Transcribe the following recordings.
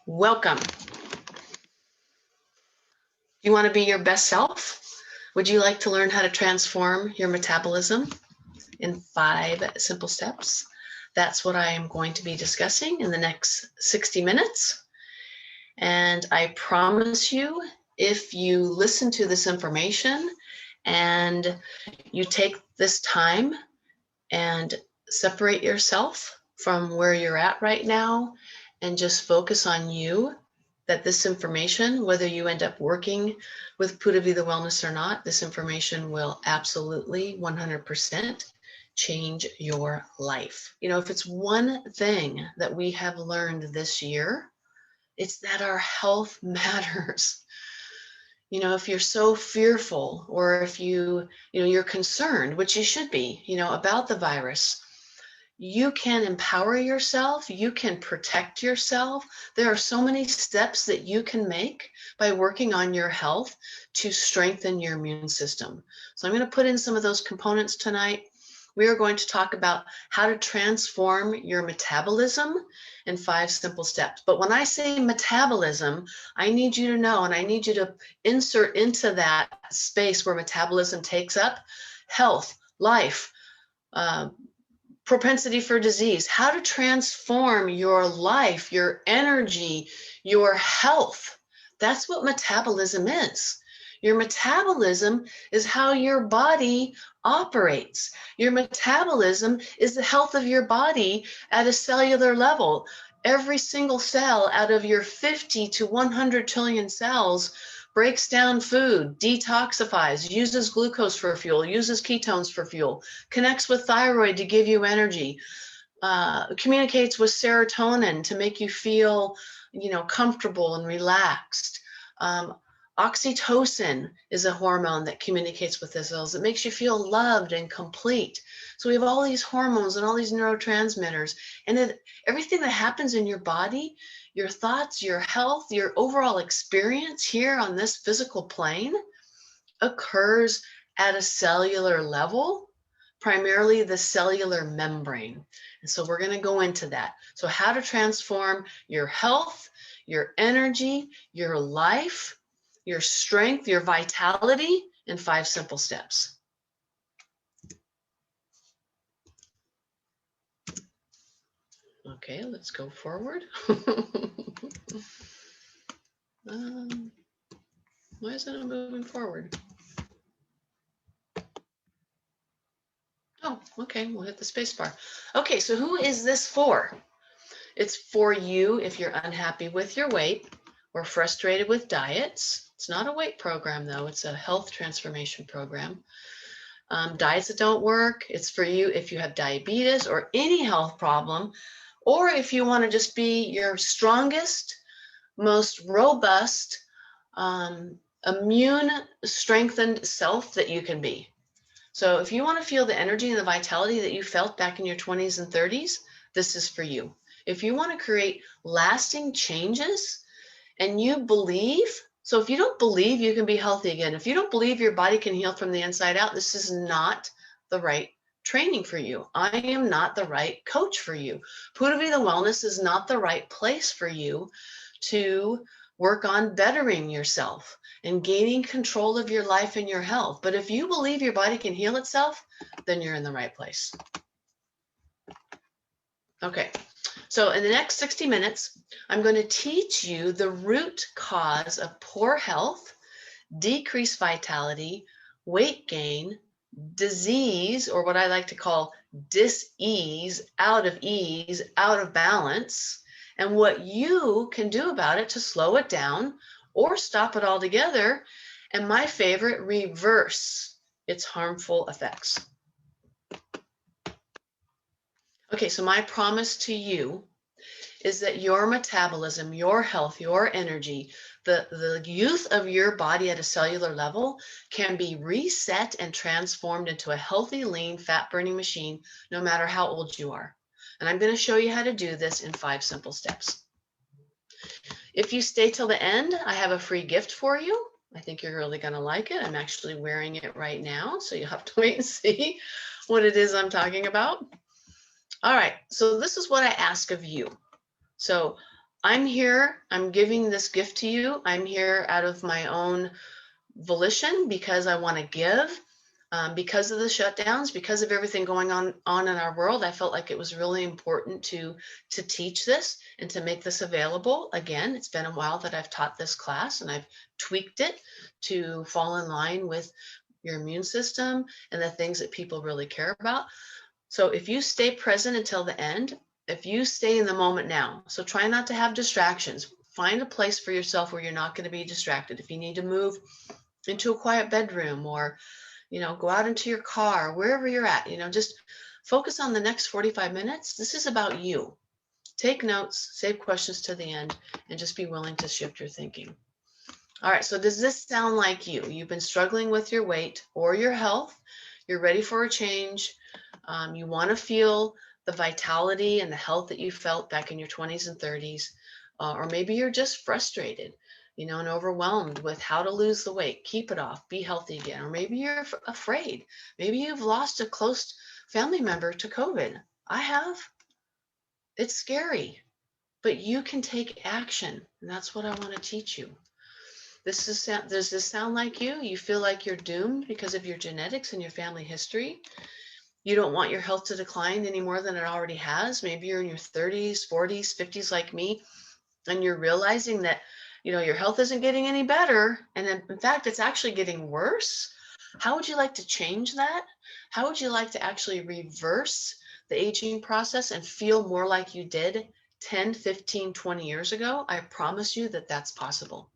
Welcome. You want to be your best self? Would you like to learn how to transform your metabolism in 5 simple steps? That's what I am going to be discussing in the next 60 minutes. And I promise you, if you listen to this information and you take this time and separate yourself from where you're at right now and just focus on you, that this information, whether you end up working with Pura Vida Wellness or not, this information will absolutely 100% change your life. You know, if it's one thing that we have learned this year, it's that our health matters. You know, if you're so fearful, or if you're concerned, which you should be, about the virus, you can empower yourself, you can protect yourself. There are so many steps that you can make by working on your health to strengthen your immune system. So I'm going to put in some of those components tonight. We are going to talk about how to transform your metabolism in 5 simple steps. But when I say metabolism, I need you to know, and I need you to insert into that space where metabolism takes up health, life, propensity for disease, how to transform your life, your energy, your health. That's what metabolism is. Your metabolism is how your body operates. Your metabolism is the health of your body at a cellular level. Every single cell out of your 50 to 100 trillion cells breaks down food, detoxifies, uses glucose for fuel, uses ketones for fuel, connects with thyroid to give you energy, communicates with serotonin to make you feel, comfortable and relaxed. Oxytocin is a hormone that communicates with the cells. It makes you feel loved and complete. So we have all these hormones and all these neurotransmitters, and everything that happens in your body, your thoughts, your health, your overall experience here on this physical plane occurs at a cellular level, primarily the cellular membrane. And so we're going to go into that. So how to transform your health, your energy, your life, your strength, your vitality in 5 simple steps. Okay, let's go forward. Why isn't it moving forward? Oh, okay, we'll hit the space bar. Okay, so who is this for? It's for you if you're unhappy with your weight or frustrated with diets. It's not a weight program, though. It's a health transformation program. Diets that don't work. It's for you if you have diabetes or any health problem, or if you want to just be your strongest, most robust, immune strengthened self that you can be. So if you want to feel the energy and the vitality that you felt back in your 20s and 30s, this is for you. If you want to create lasting changes and you believe, so if you don't believe you can be healthy again, if you don't believe your body can heal from the inside out, this is not the right training for you. I am not the right coach for you. Pura Vida Wellness is not the right place for you to work on bettering yourself and gaining control of your life and your health. But if you believe your body can heal itself, then you're in the right place. Okay, so in the next 60 minutes, I'm going to teach you the root cause of poor health, decreased vitality, weight gain, disease, or what I like to call dis-ease, out of balance, and what you can do about it to slow it down or stop it altogether, and my favorite, reverse its harmful effects. Okay, so my promise to you is that your metabolism, your health, your energy, the youth of your body at a cellular level can be reset and transformed into a healthy, lean, fat-burning machine, no matter how old you are. And I'm going to show you how to do this in 5 simple steps. If you stay till the end, I have a free gift for you. I think you're really going to like it. I'm actually wearing it right now, so you'll have to wait and see what it is I'm talking about. All right, so this is what I ask of you. So I'm here. I'm giving this gift to you. I'm here out of my own volition because I want to give. Because of the shutdowns, because of everything going on in our world, I felt like it was really important to teach this and to make this available. Again, it's been a while that I've taught this class, and I've tweaked it to fall in line with your immune system and the things that people really care about. So if you stay present until the end, if you stay in the moment now, so try not to have distractions. Find a place for yourself where you're not going to be distracted. If you need to move into a quiet bedroom, or go out into your car, wherever you're at, just focus on the next 45 minutes. This is about you. Take notes, save questions to the end, and just be willing to shift your thinking. All right, so does this sound like you? You've been struggling with your weight or your health. You're ready for a change. You want to feel the vitality and the health that you felt back in your 20s and 30s. Or maybe you're just frustrated, and overwhelmed with how to lose the weight, keep it off, be healthy again. Or maybe you're afraid. Maybe you've lost a close family member to COVID. I have. It's scary, but you can take action. And that's what I want to teach you. Does this sound like you? You feel like you're doomed because of your genetics and your family history? You don't want your health to decline any more than it already has. Maybe you're in your 30s, 40s, 50s like me, and you're realizing that your health isn't getting any better, and in fact it's actually getting worse. How would you like to change that? How would you like to actually reverse the aging process and feel more like you did 10, 15, 20 years ago? I promise you that that's possible.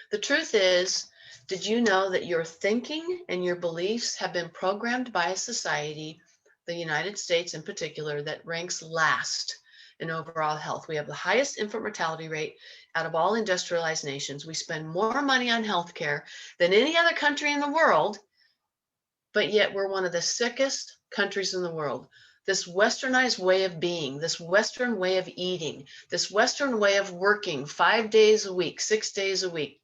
The truth is, did you know that your thinking and your beliefs have been programmed by a society, the United States in particular, that ranks last in overall health? We have the highest infant mortality rate out of all industrialized nations. We spend more money on healthcare than any other country in the world, but yet we're one of the sickest countries in the world. This westernized way of being, this Western way of eating, this Western way of working 5 days a week, 6 days a week,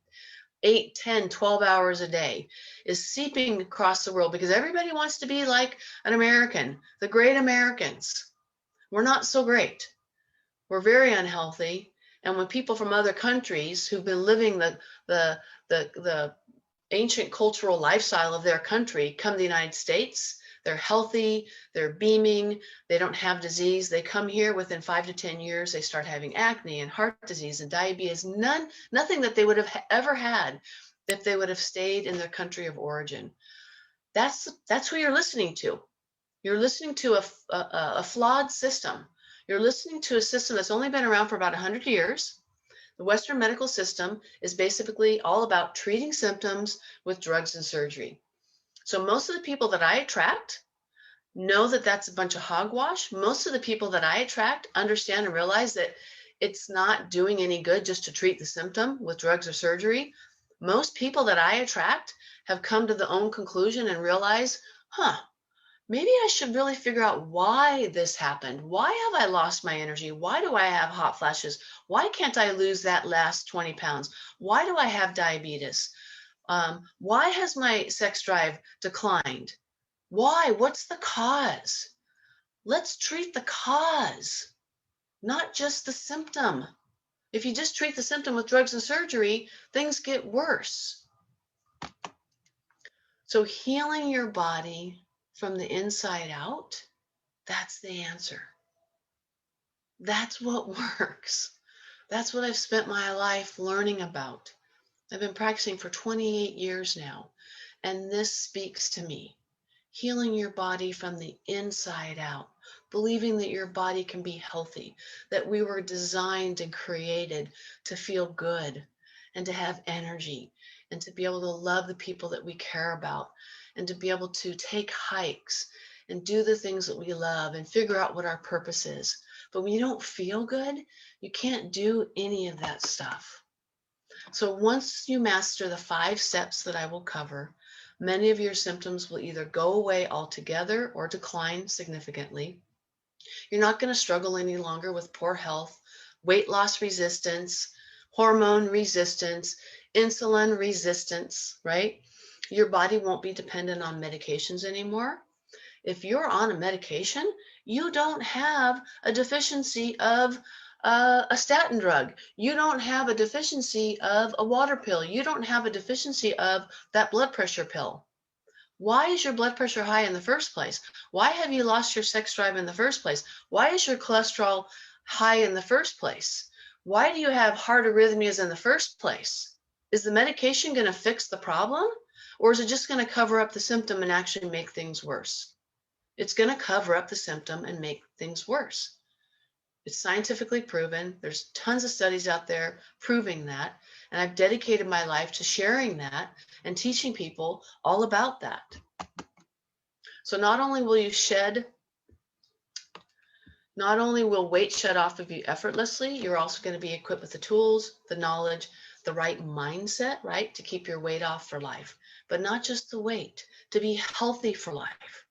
8, 10, 12 hours a day is seeping across the world because everybody wants to be like an American, the great Americans. We're not so great. We're very unhealthy. And when people from other countries who've been living the ancient cultural lifestyle of their country come to the United States, they're healthy, they're beaming, they don't have disease. They come here within 5 to 10 years, they start having acne and heart disease and diabetes, nothing that they would have ever had if they would have stayed in their country of origin. That's who you're listening to. You're listening to a flawed system. You're listening to a system that's only been around for about 100 years. The Western medical system is basically all about treating symptoms with drugs and surgery. So most of the people that I attract know that that's a bunch of hogwash. Most of the people that I attract understand and realize that it's not doing any good just to treat the symptom with drugs or surgery. Most people that I attract have come to the own conclusion and realize, maybe I should really figure out why this happened. Why have I lost my energy? Why do I have hot flashes? Why can't I lose that last 20 pounds? Why do I have diabetes? Why has my sex drive declined? Why? What's the cause? Let's treat the cause, not just the symptom. If you just treat the symptom with drugs and surgery, things get worse. So healing your body from the inside out, that's the answer. That's what works. That's what I've spent my life learning about. I've been practicing for 28 years now, and this speaks to me. Healing your body from the inside out, believing that your body can be healthy, that we were designed and created to feel good and to have energy and to be able to love the people that we care about and to be able to take hikes and do the things that we love and figure out what our purpose is. But when you don't feel good, you can't do any of that stuff. So once you master the 5 steps that I will cover, many of your symptoms will either go away altogether or decline significantly. You're not going to struggle any longer with poor health, weight loss resistance, hormone resistance, insulin resistance, right? Your body won't be dependent on medications anymore. If you're on a medication, you don't have a deficiency of a statin drug. You don't have a deficiency of a water pill. You don't have a deficiency of that blood pressure pill. Why is your blood pressure high in the first place? Why have you lost your sex drive in the first place? Why is your cholesterol high in the first place? Why do you have heart arrhythmias in the first place? Is the medication going to fix the problem? Or is it just going to cover up the symptom and actually make things worse? It's going to cover up the symptom and make things worse. It's scientifically proven. There's tons of studies out there proving that. And I've dedicated my life to sharing that and teaching people all about that. So not only will weight shed off of you effortlessly, you're also going to be equipped with the tools, the knowledge, the right mindset, right, to keep your weight off for life. But not just the weight, to be healthy for life.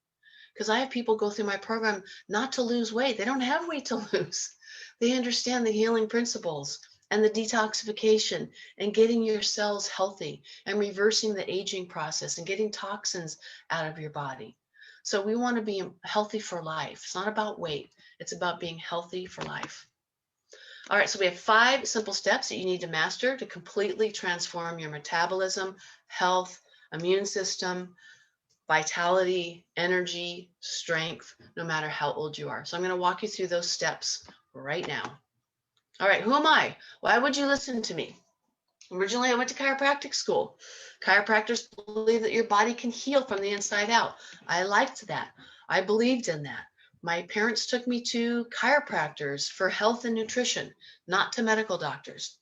Because I have people go through my program not to lose weight. They don't have weight to lose. They understand the healing principles and the detoxification and getting your cells healthy and reversing the aging process and getting toxins out of your body. So we want to be healthy for life. It's not about weight. It's about being healthy for life. All right, so we have 5 simple steps that you need to master to completely transform your metabolism, health, immune system, vitality, energy, strength, no matter how old you are. So I'm going to walk you through those steps right now. All right, who am I? Why would you listen to me? Originally, I went to chiropractic school. Chiropractors believe that your body can heal from the inside out. I liked that. I believed in that. My parents took me to chiropractors for health and nutrition, not to medical doctors.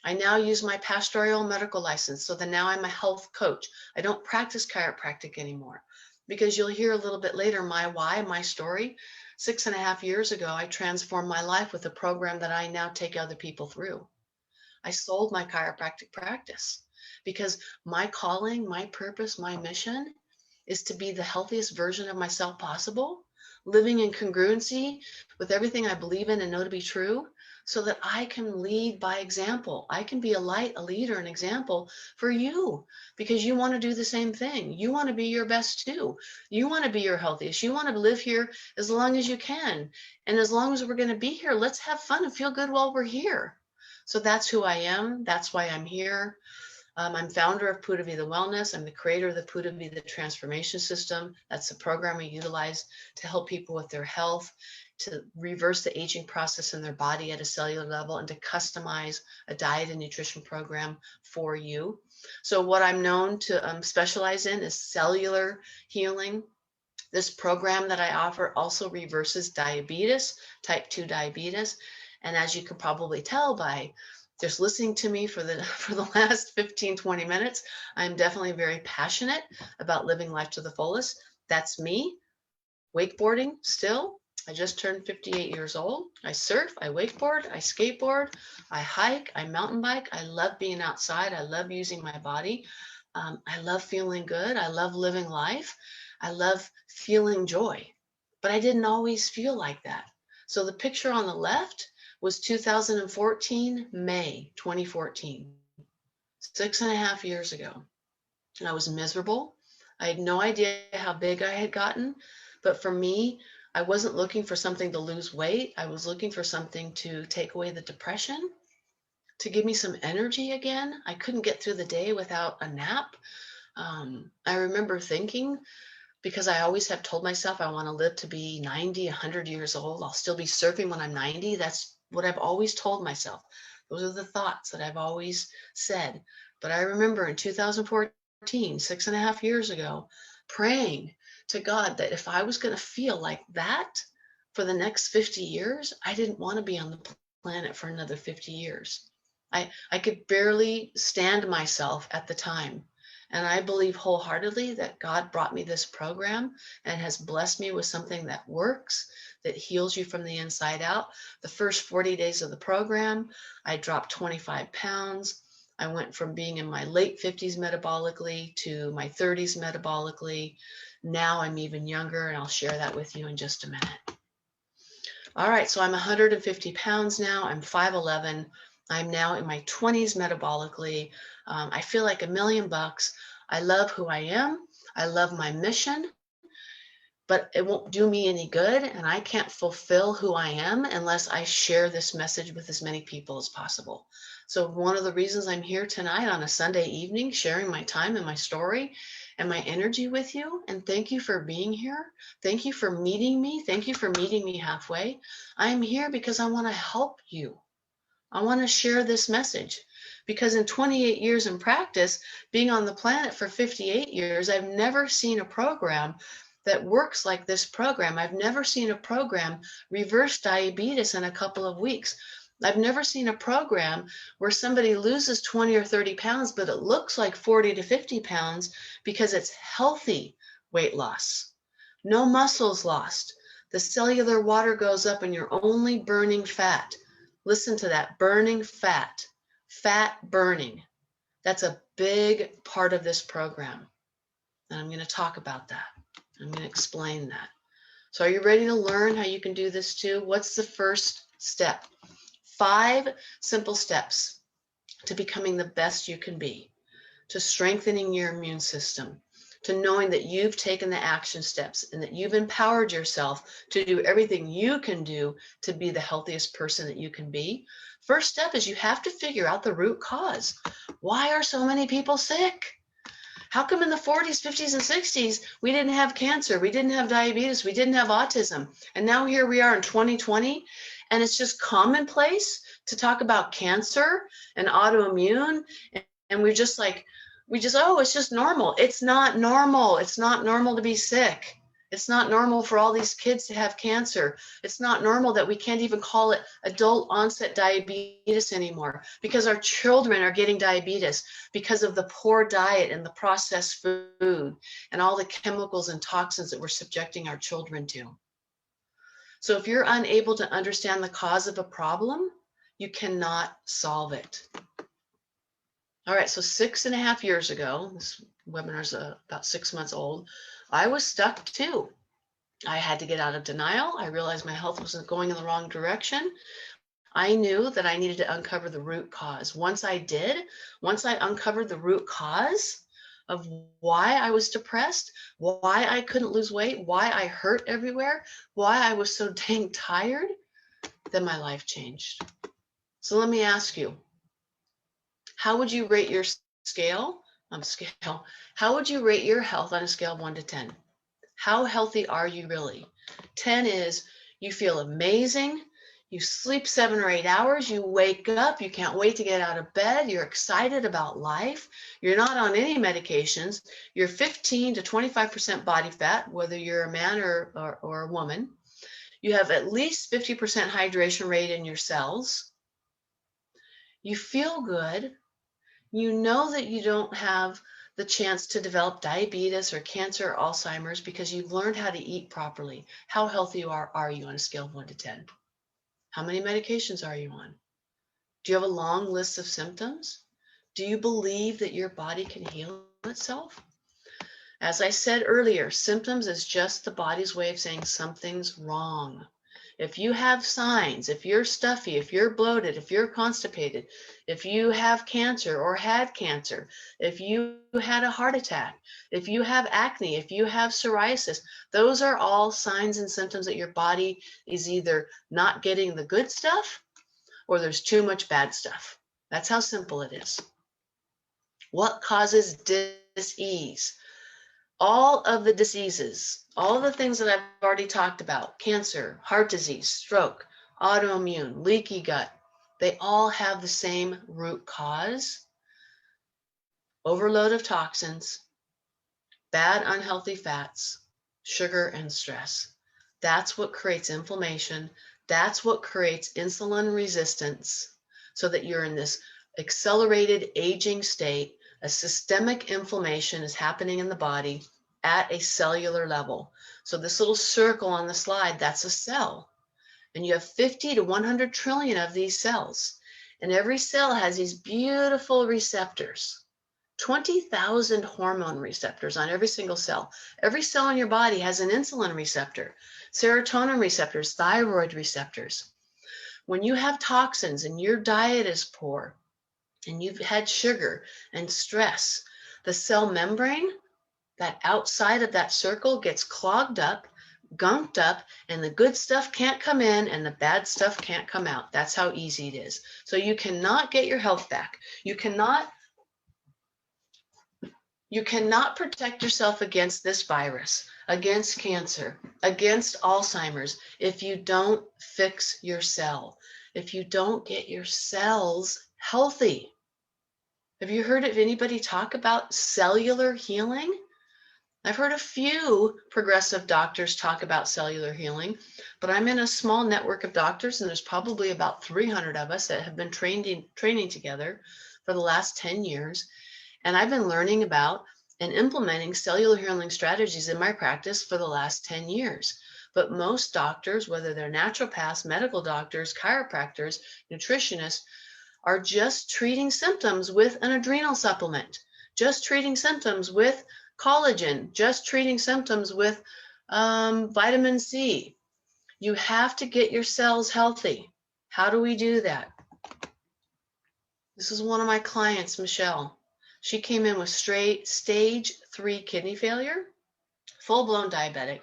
I now use my pastoral medical license, so that now I'm a health coach. I don't practice chiropractic anymore because you'll hear a little bit later my why, my story. 6.5 years ago, I transformed my life with a program that I now take other people through. I sold my chiropractic practice because my calling, my purpose, my mission is to be the healthiest version of myself possible, living in congruency with everything I believe in and know to be true, so that I can lead by example. I can be a light, a leader, an example for you because you want to do the same thing. You want to be your best too. You want to be your healthiest. You want to live here as long as you can. And as long as we're going to be here, let's have fun and feel good while we're here. So that's who I am. That's why I'm here. I'm founder of Pura Vida Wellness. I'm the creator of the Pura Vida Transformation System. That's the program we utilize to help people with their health, to reverse the aging process in their body at a cellular level, and to customize a diet and nutrition program for you. So what I'm known to specialize in is cellular healing. This program that I offer also reverses diabetes, type 2 diabetes. And as you can probably tell by just listening to me for the last 15, 20 minutes, I'm definitely very passionate about living life to the fullest. That's me. Wakeboarding still. I just turned 58 years old. I surf, I wakeboard, I skateboard, I hike, I mountain bike. I love being outside. I love using my body. I love feeling good. I love living life. I love feeling joy. But I didn't always feel like that. So the picture on the left was 2014, May 2014, 6.5 years ago. And I was miserable. I had no idea how big I had gotten. But for me, I wasn't looking for something to lose weight. I was looking for something to take away the depression, to give me some energy again. I couldn't get through the day without a nap. I remember thinking, because I always have told myself I want to live to be 90, 100 years old. I'll still be surfing when I'm 90. That's what I've always told myself. Those are the thoughts that I've always said. But I remember in 2014, 6.5 years ago, praying to God that if I was going to feel like that for the next 50 years, I didn't want to be on the planet for another 50 years. I could barely stand myself at the time. And I believe wholeheartedly that God brought me this program and has blessed me with something that works, that heals you from the inside out. The first 40 days of the program, I dropped 25 pounds. I went from being in my late 50s metabolically to my 30s metabolically. Now I'm even younger, and I'll share that with you in just a minute. All right, so I'm 150 pounds now. I'm 5'11". I'm now in my 20s metabolically. I feel like $1 million. I love who I am. I love my mission. but it won't do me any good, and I can't fulfill who I am unless I share this message with as many people as possible. So one of the reasons I'm here tonight on a Sunday evening, sharing my time and my story and my energy with you, and thank you for being here. Thank you for meeting me. Thank you for meeting me halfway. I'm here because I want to help you. I want to share this message because in 28 years in practice, being on the planet for 58 years, I've never seen a program that works like this program. I've never seen a program reverse diabetes in a couple of weeks. I've never seen a program where somebody loses 20 or 30 pounds, but it looks like 40 to 50 pounds because it's healthy weight loss. No muscles lost. The cellular water goes up and you're only burning fat. Listen to that, burning fat, fat burning. That's a big part of this program. And I'm going to talk about that. I'm going to explain that. So are you ready to learn how you can do this too? What's the first step? 5 simple steps to becoming the best you can be, to strengthening your immune system, to knowing that you've taken the action steps and that you've empowered yourself to do everything you can do to be the healthiest person that you can be. First step is you have to figure out the root cause. Why are so many people sick? How come in the 40s, 50s, and 60s, we didn't have cancer, we didn't have diabetes, we didn't have autism, and now here we are in 2020, and it's just commonplace to talk about cancer and autoimmune, and we're just like, oh, it's just normal. It's not normal. It's not normal to be sick. It's not normal for all these kids to have cancer. It's not normal that we can't even call it adult onset diabetes anymore because our children are getting diabetes because of the poor diet and the processed food and all the chemicals and toxins that we're subjecting our children to. So if you're unable to understand the cause of a problem, you cannot solve it. All right, so 6.5 years ago, this webinar's about 6 months old, I was stuck too. I had to get out of denial. I realized my health wasn't going in the wrong direction. I knew that I needed to uncover the root cause. Once I uncovered the root cause of why I was depressed, why I couldn't lose weight, why I hurt everywhere, why I was so dang tired, then my life changed. So let me ask you, how would you rate your how would you rate your health on a scale of 1 to 10? How healthy are you really? 10 is you feel amazing, you sleep 7 or 8 hours, you wake up, you can't wait to get out of bed, you're excited about life, you're not on any medications, you're 15 to 25% body fat, whether you're a man or a woman, you have at least 50% hydration rate in your cells, you feel good, you know that you don't have the chance to develop diabetes or cancer or Alzheimer's because you've learned how to eat properly. How healthy are you on a scale of 1 to 10? How many medications are you on? Do you have a long list of symptoms? Do you believe that your body can heal itself? As I said earlier, symptoms is just the body's way of saying something's wrong. If you have signs, if you're stuffy, if you're bloated, if you're constipated, if you have cancer or had cancer, if you had a heart attack, if you have acne, if you have psoriasis, those are all signs and symptoms that your body is either not getting the good stuff or there's too much bad stuff. That's how simple it is. What causes dis-ease? All of the diseases, all the things that I've already talked about, cancer, heart disease, stroke, autoimmune, leaky gut, they all have the same root cause: overload of toxins, bad unhealthy fats, sugar, and stress. That's what creates inflammation. That's what creates insulin resistance, so that you're in this accelerated aging state. A systemic inflammation is happening in the body at a cellular level. So this little circle on the slide, that's a cell. And you have 50 to 100 trillion of these cells. And every cell has these beautiful receptors. 20,000 hormone receptors on every single cell. Every cell in your body has an insulin receptor, serotonin receptors, thyroid receptors. When you have toxins and your diet is poor, and you've had sugar and stress, the cell membrane, that outside of that circle, gets clogged up, gunked up, and the good stuff can't come in and the bad stuff can't come out. That's how easy it is. So you cannot get your health back. You cannot protect yourself against this virus, against cancer, against Alzheimer's if you don't fix your cell, if you don't get your cells healthy. Have you heard of anybody talk about cellular healing? I've heard a few progressive doctors talk about cellular healing, but I'm in a small network of doctors, and there's probably about 300 of us that have been training together for the last 10 years. And I've been learning about and implementing cellular healing strategies in my practice for the last 10 years. But most doctors, whether they're naturopaths, medical doctors, chiropractors, nutritionists, are just treating symptoms with an adrenal supplement, just treating symptoms with collagen, just treating symptoms with vitamin C. You have to get your cells healthy. How do we do that? This is one of my clients, Michelle. She came in with stage 3 kidney failure, full-blown diabetic,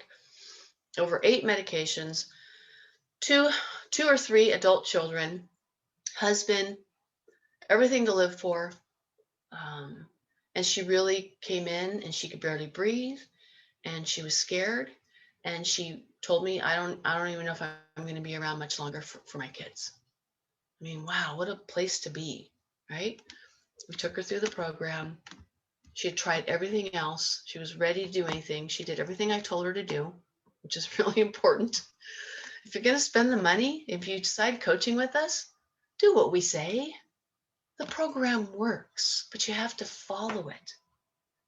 over 8 medications, two or three adult children, husband, everything to live for. And she really came in and she could barely breathe and she was scared. And she told me, I don't even know if I'm going to be around much longer for my kids. I mean, wow, what a place to be, right? We took her through the program. She had tried everything else. She was ready to do anything. She did everything I told her to do, which is really important. If you're going to spend the money, if you decide coaching with us, do what we say. The program works, but you have to follow it.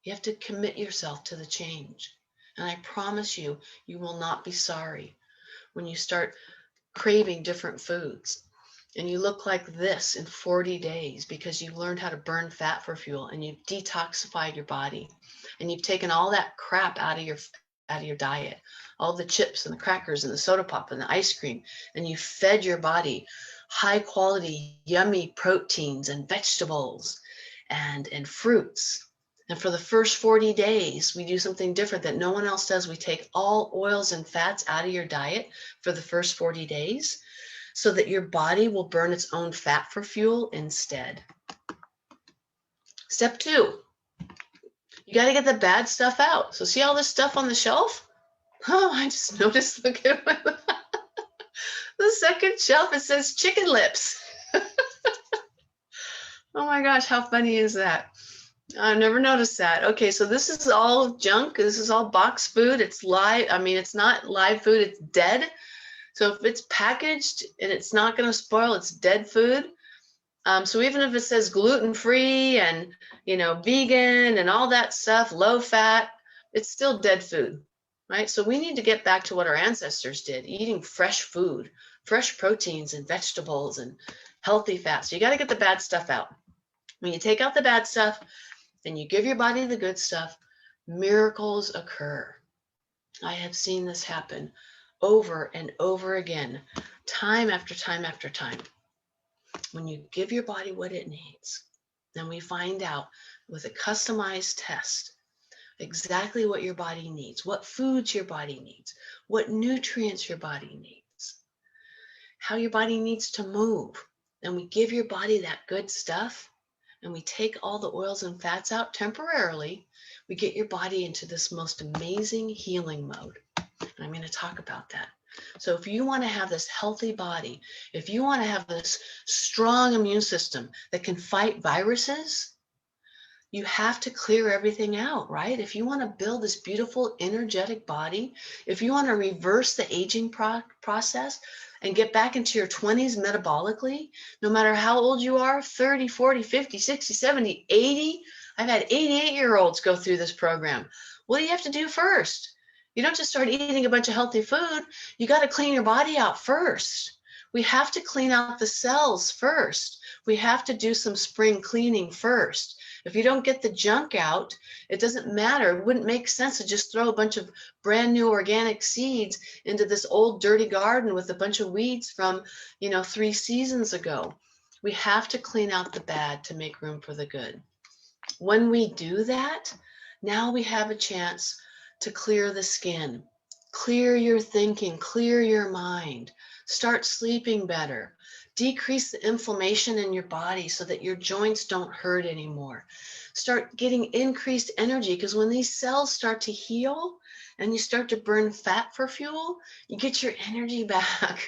You have to commit yourself to the change. And I promise you, you will not be sorry when you start craving different foods and you look like this in 40 days because you've learned how to burn fat for fuel and you've detoxified your body and you've taken all that crap out of your diet, all the chips and the crackers and the soda pop and the ice cream, and you fed your body high quality, yummy proteins and vegetables and fruits. And for the first 40 days, we do something different that no one else does. We take all oils and fats out of your diet for the first 40 days so that your body will burn its own fat for fuel instead. Step 2, you got to get the bad stuff out. So see all this stuff on the shelf? Oh, I just noticed, look at the second shelf, it says chicken lips. Oh my gosh, how funny is that? I've never noticed that. Okay, so this is all junk. This is all box food. It's live. I mean, it's not live food. It's dead. So if it's packaged and it's not going to spoil, it's dead food. So even if it says gluten-free and, vegan and all that stuff, low fat, it's still dead food, right? So we need to get back to what our ancestors did, eating fresh food, fresh proteins and vegetables and healthy fats. So you got to get the bad stuff out. When you take out the bad stuff and you give your body the good stuff, miracles occur. I have seen this happen over and over again, time after time after time. When you give your body what it needs, then we find out with a customized test exactly what your body needs, what foods your body needs, what nutrients your body needs, how your body needs to move. And we give your body that good stuff and we take all the oils and fats out temporarily. We get your body into this most amazing healing mode. And I'm going to talk about that. So if you want to have this healthy body, if you want to have this strong immune system that can fight viruses, you have to clear everything out, right? If you want to build this beautiful, energetic body, if you want to reverse the aging process and get back into your 20s metabolically, no matter how old you are, 30, 40, 50, 60, 70, 80, I've had 88-year-olds go through this program. What do you have to do first? You don't just start eating a bunch of healthy food. You got to clean your body out first. We have to clean out the cells first. We have to do some spring cleaning first. If you don't get the junk out, it doesn't matter. It wouldn't make sense to just throw a bunch of brand new organic seeds into this old dirty garden with a bunch of weeds from, 3 seasons ago. We have to clean out the bad to make room for the good. When we do that, now we have a chance to clear the skin, Clear your thinking, clear your mind, start sleeping better, decrease the inflammation in your body so that your joints don't hurt anymore. Start getting increased energy, because when these cells start to heal and you start to burn fat for fuel, you get your energy back.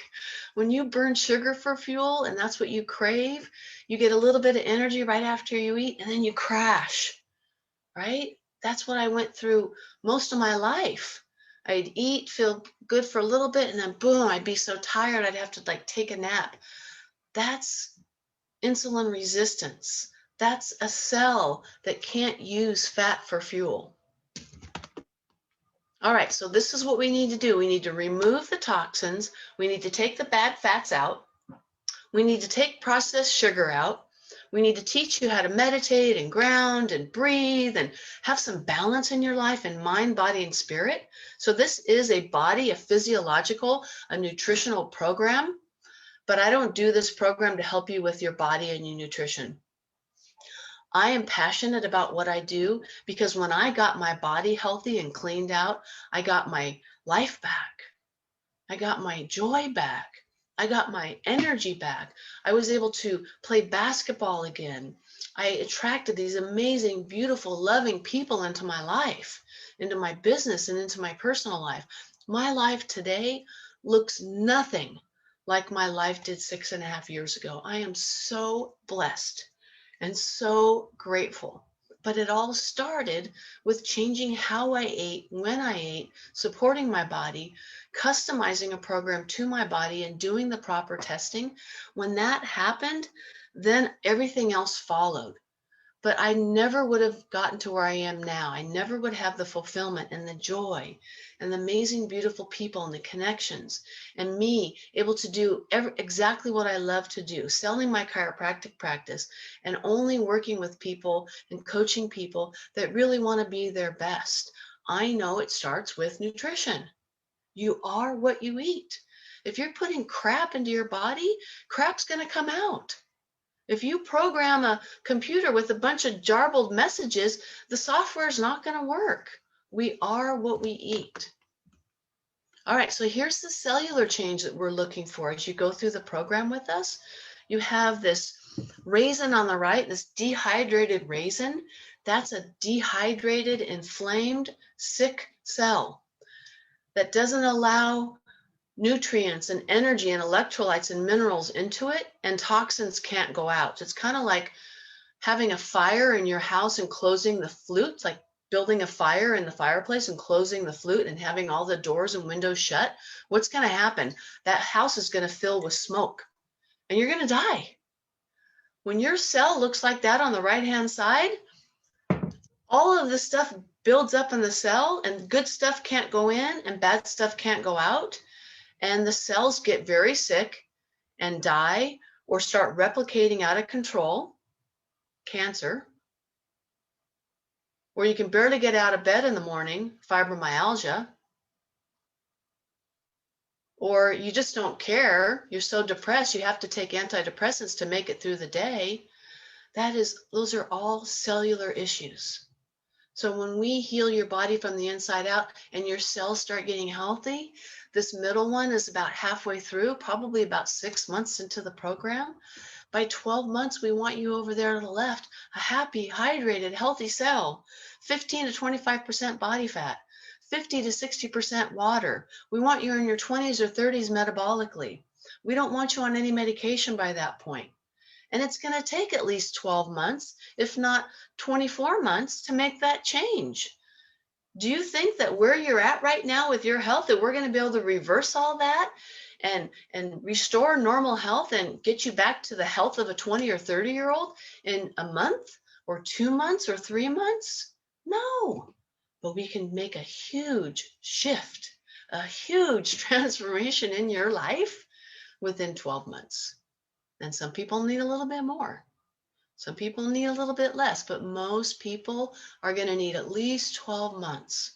When you burn sugar for fuel and that's what you crave, you get a little bit of energy right after you eat and then you crash, right? That's what I went through most of my life. I'd eat, feel good for a little bit, and then boom, I'd be so tired I'd have to like take a nap. That's insulin resistance. That's a cell that can't use fat for fuel. All right, so this is what we need to do. We need to remove the toxins. We need to take the bad fats out. We need to take processed sugar out. We need to teach you how to meditate and ground and breathe and have some balance in your life in mind, body, and spirit. So this is a body, a physiological, a nutritional program, but I don't do this program to help you with your body and your nutrition. I am passionate about what I do because when I got my body healthy and cleaned out, I got my life back. I got my joy back. I got my energy back. I was able to play basketball again. I attracted these amazing, beautiful, loving people into my life, into my business, and into my personal life. My life today looks nothing like my life did 6.5 years ago. I am so blessed and so grateful. But it all started with changing how I ate, when I ate, supporting my body, customizing a program to my body, and doing the proper testing. When that happened, then everything else followed. But I never would have gotten to where I am now. I never would have the fulfillment and the joy and the amazing, beautiful people and the connections and me able to do exactly what I love to do, selling my chiropractic practice and only working with people and coaching people that really want to be their best. I know it starts with nutrition. You are what you eat. If you're putting crap into your body, crap's going to come out. If you program a computer with a bunch of jarbled messages, the software is not going to work. We are what we eat. All right, so here's the cellular change that we're looking for as you go through the program with us. You have this raisin on the right, this dehydrated raisin. That's a dehydrated, inflamed, sick cell that doesn't allow nutrients and energy and electrolytes and minerals into it, and toxins can't go out. It's kind of like having a fire in your house and closing the flute, like building a fire in the fireplace and closing the flute and having all the doors and windows shut. What's going to happen? That house is going to fill with smoke and you're going to die. When your cell looks like that on the right-hand side, all of the stuff builds up in the cell and good stuff can't go in and bad stuff can't go out. And the cells get very sick and die or start replicating out of control, cancer, or you can barely get out of bed in the morning, fibromyalgia, or you just don't care, you're so depressed you have to take antidepressants to make it through the day. Those are all cellular issues. So when we heal your body from the inside out and your cells start getting healthy, this middle one is about halfway through, probably about 6 months into the program. By 12 months, we want you over there to the left, a happy, hydrated, healthy cell, 15 to 25% body fat, 50 to 60% water. We want you in your 20s or 30s metabolically. We don't want you on any medication by that point. And it's going to take at least 12 months, if not 24 months, to make that change. Do you think that where you're at right now with your health, that we're going to be able to reverse all that and restore normal health and get you back to the health of a 20 or 30-year-old in a month or 2 months or 3 months? No. But we can make a huge shift, a huge transformation in your life within 12 months. And some people need a little bit more. Some people need a little bit less, but most people are going to need at least 12 months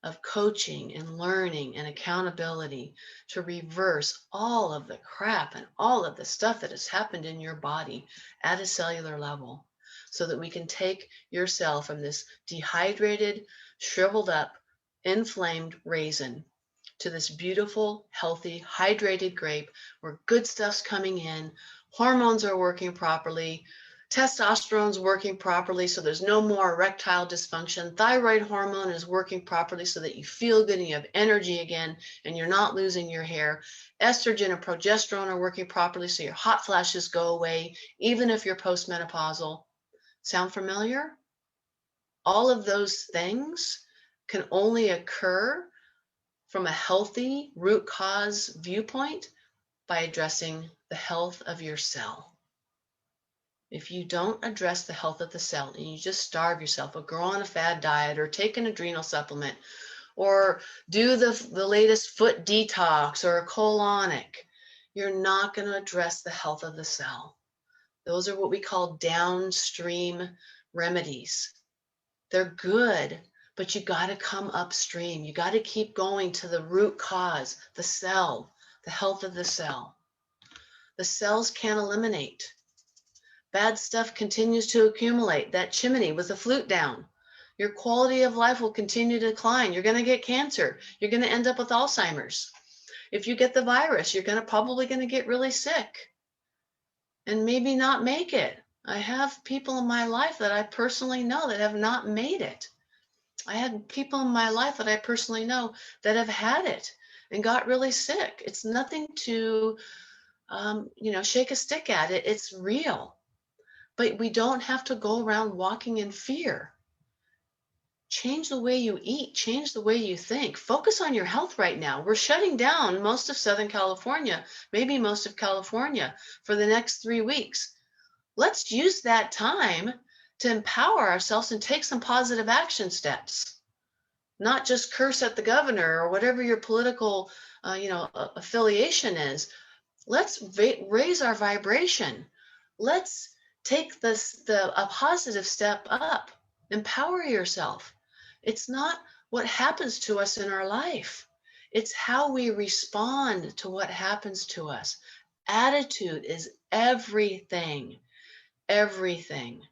of coaching and learning and accountability to reverse all of the crap and all of the stuff that has happened in your body at a cellular level, so that we can take your cell from this dehydrated, shriveled up, inflamed raisin to this beautiful, healthy, hydrated grape where good stuff's coming in, hormones are working properly, testosterone's working properly so there's no more erectile dysfunction, thyroid hormone is working properly so that you feel good and you have energy again and you're not losing your hair, estrogen and progesterone are working properly so your hot flashes go away even if you're postmenopausal. Sound familiar? All of those things can only occur from a healthy root cause viewpoint by addressing the health of your cell. If you don't address the health of the cell and you just starve yourself or go on a fad diet or take an adrenal supplement or do the latest foot detox or a colonic, you're not going to address the health of the cell. Those are what we call downstream remedies. They're good, but you got to come upstream. You got to keep going to the root cause, the cell, the health of the cell. The cells can't eliminate. Bad stuff continues to accumulate. That chimney with the flute down. Your quality of life will continue to decline. You're going to get cancer. You're going to end up with Alzheimer's. If you get the virus, you're probably going to get really sick and maybe not make it. I have people in my life that I personally know that have not made it. I had people in my life that I personally know that have had it and got really sick. It's nothing to, shake a stick at it. It's real. But we don't have to go around walking in fear. Change the way you eat. Change the way you think. Focus on your health right now. We're shutting down most of Southern California, maybe most of California for the next 3 weeks. Let's use that time to empower ourselves and take some positive action steps. Not just curse at the governor or whatever your political affiliation is. Let's raise our vibration. Let's take a positive step up. Empower yourself. It's not what happens to us in our life. It's how we respond to what happens to us. Attitude is everything. Everything.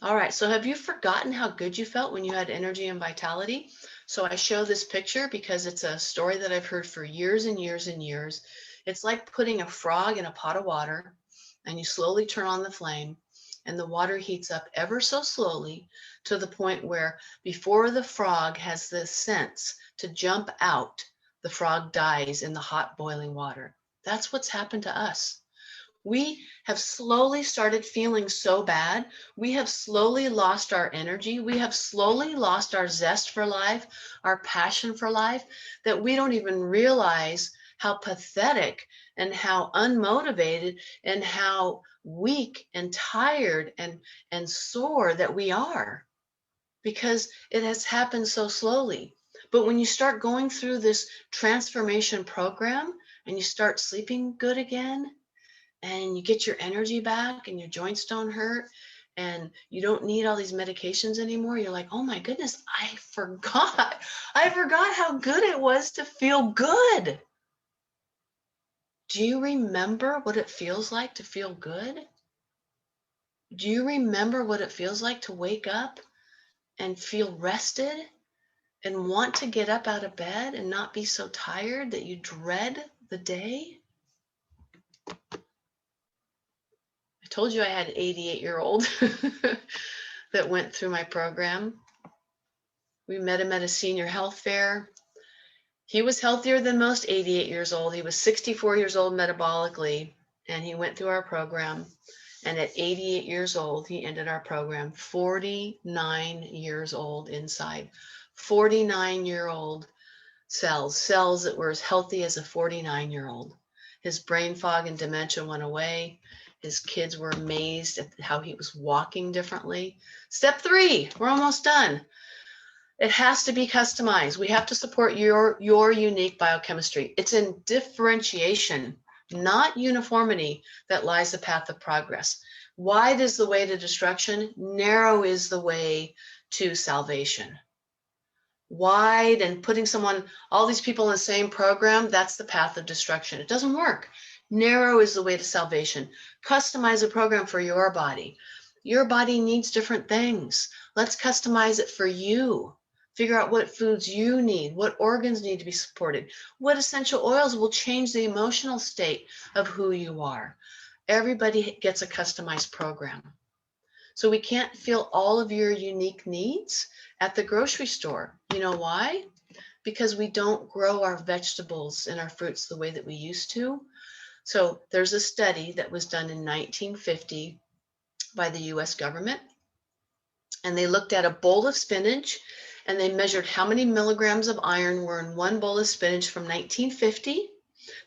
All right, so have you forgotten how good you felt when you had energy and vitality? So I show this picture because it's a story that I've heard for years and years and years. It's like putting a frog in a pot of water and you slowly turn on the flame and the water heats up ever so slowly to the point where before the frog has the sense to jump out, the frog dies in the hot boiling water. That's what's happened to us. We have slowly started feeling so bad. We have slowly lost our energy. We have slowly lost our zest for life, our passion for life, that we don't even realize how pathetic and how unmotivated and how weak and tired and sore that we are, because it has happened so slowly. But when you start going through this transformation program and you start sleeping good again, and you get your energy back and your joints don't hurt and you don't need all these medications anymore, you're like, oh my goodness, I forgot how good it was to feel good. Do you remember what it feels like to feel good? Do you remember what it feels like to wake up and feel rested and want to get up out of bed and not be so tired that you dread the day? I told you I had an 88-year-old that went through my program. We met him at a senior health fair. He was healthier than most 88 years old. He was 64 years old metabolically, and he went through our program. And at 88 years old, he ended our program, 49 years old inside. 49-year-old cells that were as healthy as a 49-year-old. His brain fog and dementia went away. His kids were amazed at how he was walking differently. Step 3, we're almost done. It has to be customized. We have to support your unique biochemistry. It's in differentiation, not uniformity, that lies the path of progress. Wide is the way to destruction. Narrow is the way to salvation. Wide and putting all these people in the same program, that's the path of destruction. It doesn't work. Narrow is the way to salvation. Customize a program for your body. Your body needs different things. Let's customize it for you Figure out what foods you need, what organs need to be supported, what essential oils will change the emotional state of who you are. Everybody gets a customized program. So we can't fill all of your unique needs at the grocery store. You know why? Because we don't grow our vegetables and our fruits the way that we used to. So there's a study that was done in 1950 by the US government, and they looked at a bowl of spinach and they measured how many milligrams of iron were in one bowl of spinach from 1950.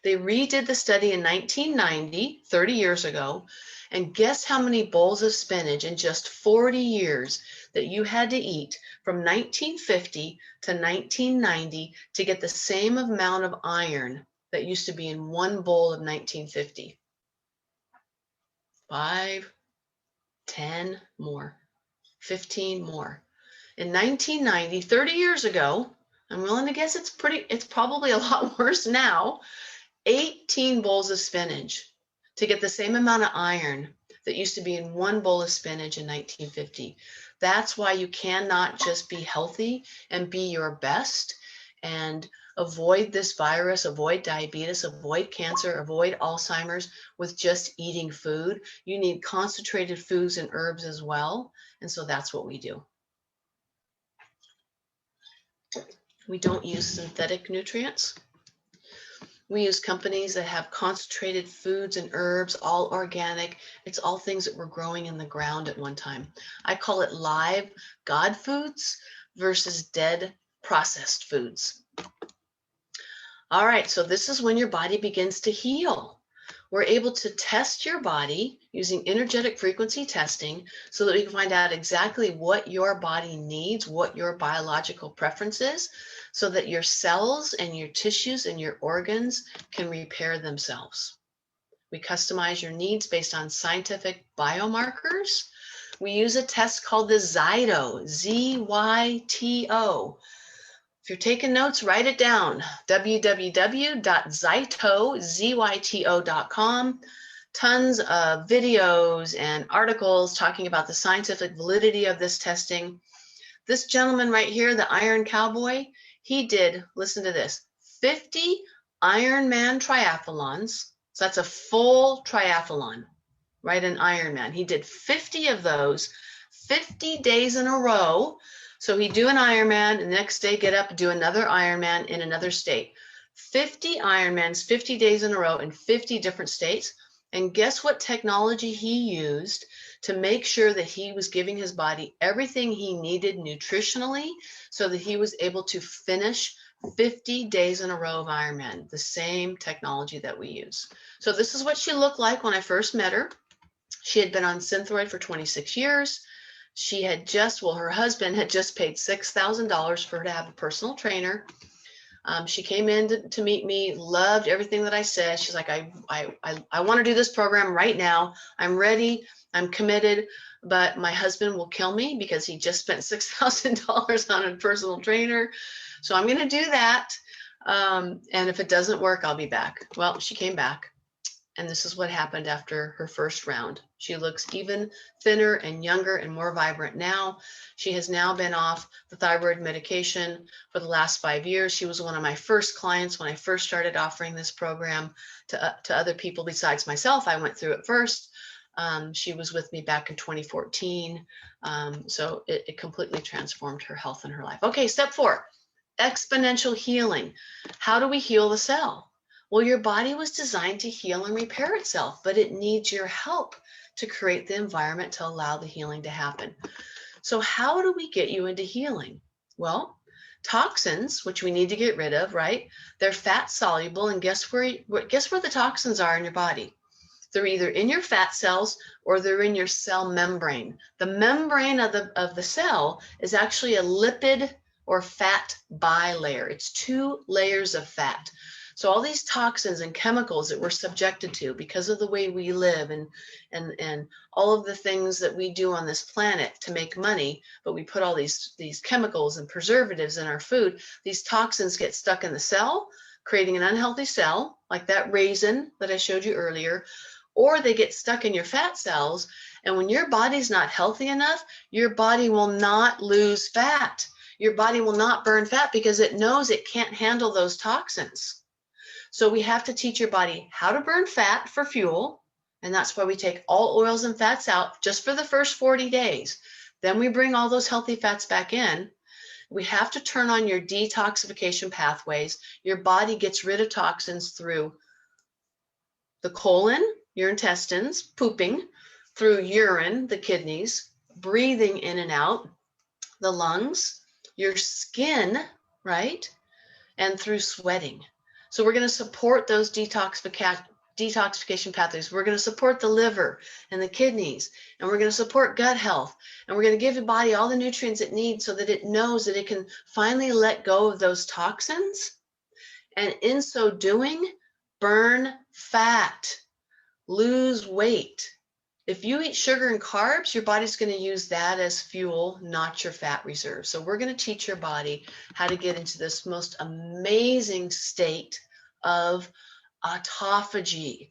They redid the study in 1990, 30 years ago, and guess how many bowls of spinach in just 40 years that you had to eat from 1950 to 1990 to get the same amount of iron that used to be in one bowl of 1950? 5, 10 more, 15 more. In 1990, 30 years ago, I'm willing to guess it's probably a lot worse now, 18 bowls of spinach to get the same amount of iron that used to be in one bowl of spinach in 1950. That's why you cannot just be healthy and be your best and avoid this virus, avoid diabetes, avoid cancer, avoid Alzheimer's with just eating food. You need concentrated foods and herbs as well. And so that's what we do. We don't use synthetic nutrients. We use companies that have concentrated foods and herbs, all organic. It's all things that were growing in the ground at one time. I call it live God foods versus dead processed foods. All right, so this is when your body begins to heal. We're able to test your body using energetic frequency testing so that we can find out exactly what your body needs, what your biological preference is, so that your cells and your tissues and your organs can repair themselves. We customize your needs based on scientific biomarkers. We use a test called the Zyto, Z-Y-T-O. If you're taking notes, write it down, www.zyto.com. Tons of videos and articles talking about the scientific validity of this testing. This gentleman right here, the Iron Cowboy, he did, listen to this, 50 Ironman triathlons. So that's a full triathlon, right? An Ironman. He did 50 of those, 50 days in a row. So he'd do an Ironman, and the next day get up and do another Ironman in another state. 50 Ironmans, 50 days in a row in 50 different states. And guess what technology he used to make sure that he was giving his body everything he needed nutritionally so that he was able to finish 50 days in a row of Ironman, the same technology that we use. So this is what she looked like when I first met her. She had been on Synthroid for 26 years. She had just, well, her husband had just paid $6,000 for her to have a personal trainer. She came in to meet me, loved everything that I said. She's like, I want to do this program right now. I'm ready. I'm committed, but my husband will kill me because he just spent $6,000 on a personal trainer. So I'm going to do that. And if it doesn't work, I'll be back. Well, she came back. And this is what happened after her first round. She looks even thinner and younger and more vibrant now. She has now been off the thyroid medication for the last 5 years. She was one of my first clients when I first started offering this program to other people besides myself. I went through it first. She was with me back in 2014. So it completely transformed her health and her life. Okay, step 4, exponential healing. How do we heal the cell? Well, your body was designed to heal and repair itself, but it needs your help to create the environment to allow the healing to happen. So how do we get you into healing? Well, toxins, which we need to get rid of, right? They're fat soluble, and guess where the toxins are in your body? They're either in your fat cells or they're in your cell membrane. The membrane of the cell is actually a lipid or fat bilayer. It's 2 layers of fat. So all these toxins and chemicals that we're subjected to because of the way we live and all of the things that we do on this planet to make money, but we put all these chemicals and preservatives in our food, these toxins get stuck in the cell, creating an unhealthy cell, like that raisin that I showed you earlier, or they get stuck in your fat cells. And when your body's not healthy enough, your body will not lose fat. your body will not burn fat because it knows it can't handle those toxins. So we have to teach your body how to burn fat for fuel. And that's why we take all oils and fats out just for the first 40 days. Then we bring all those healthy fats back in. We have to turn on your detoxification pathways. Your body gets rid of toxins through the colon, your intestines, pooping, through urine, the kidneys, breathing in and out, the lungs, your skin, right? And through sweating. So we're going to support those detoxification pathways. We're going to support the liver and the kidneys, and we're going to support gut health. And we're going to give your body all the nutrients it needs so that it knows that it can finally let go of those toxins. And in so doing, burn fat, lose weight. If you eat sugar and carbs, your body's going to use that as fuel, not your fat reserve. So we're going to teach your body how to get into this most amazing state of autophagy,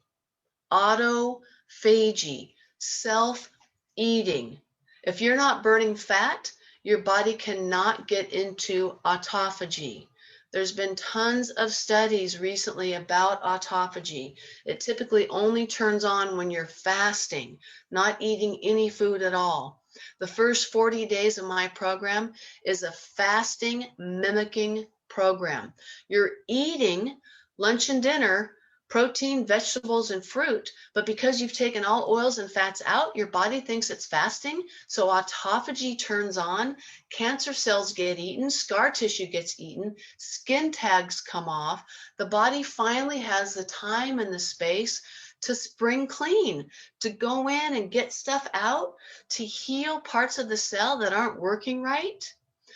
autophagy, self-eating. If you're not burning fat, your body cannot get into autophagy. There's been tons of studies recently about autophagy. It typically only turns on when you're fasting, not eating any food at all. The first 40 days of my program is a fasting mimicking program. You're eating lunch and dinner, protein, vegetables, and fruit, but because you've taken all oils and fats out, your body thinks it's fasting, so autophagy turns on, cancer cells get eaten, scar tissue gets eaten, skin tags come off. The body finally has the time and the space to spring clean, to go in and get stuff out, to heal parts of the cell that aren't working right,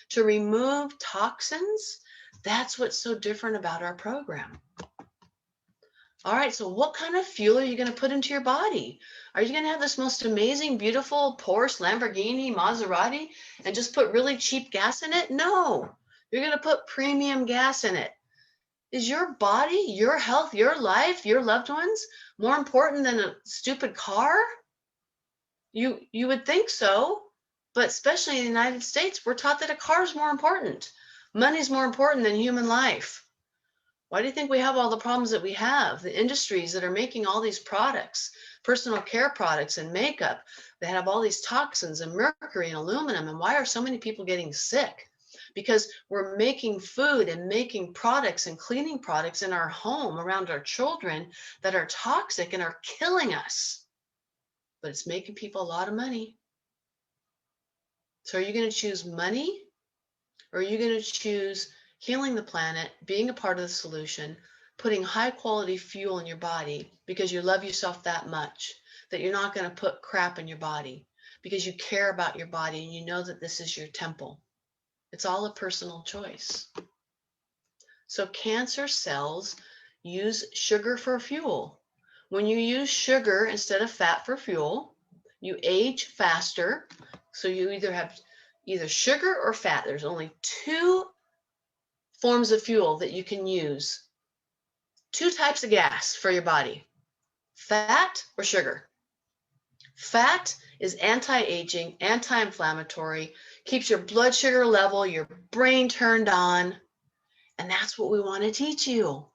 to remove toxins. That's what's so different about our program. All right, so what kind of fuel are you going to put into your body? Are you going to have this most amazing, beautiful Porsche, Lamborghini, Maserati, and just put really cheap gas in it? No, you're going to put premium gas in it. Is your body, your health, your life, your loved ones more important than a stupid car? You would think so, but especially in the United States, we're taught that a car is more important. Money's more important than human life. Why do you think we have all the problems that we have? The industries that are making all these products, personal care products and makeup, they have all these toxins and mercury and aluminum. And why are so many people getting sick? Because we're making food and making products and cleaning products in our home around our children that are toxic and are killing us. But it's making people a lot of money. So are you going to choose money, or are you going to choose healing the planet, being a part of the solution, putting high quality fuel in your body because you love yourself that much, that you're not going to put crap in your body because you care about your body and you know that this is your temple? It's all a personal choice. So cancer cells use sugar for fuel. When you use sugar instead of fat for fuel, you age faster. So you either have sugar or fat. There's only two forms of fuel that you can use. Two types of gas for your body: fat or sugar. Fat is anti-aging, anti-inflammatory, keeps your blood sugar level, your brain turned on, and that's what we want to teach you.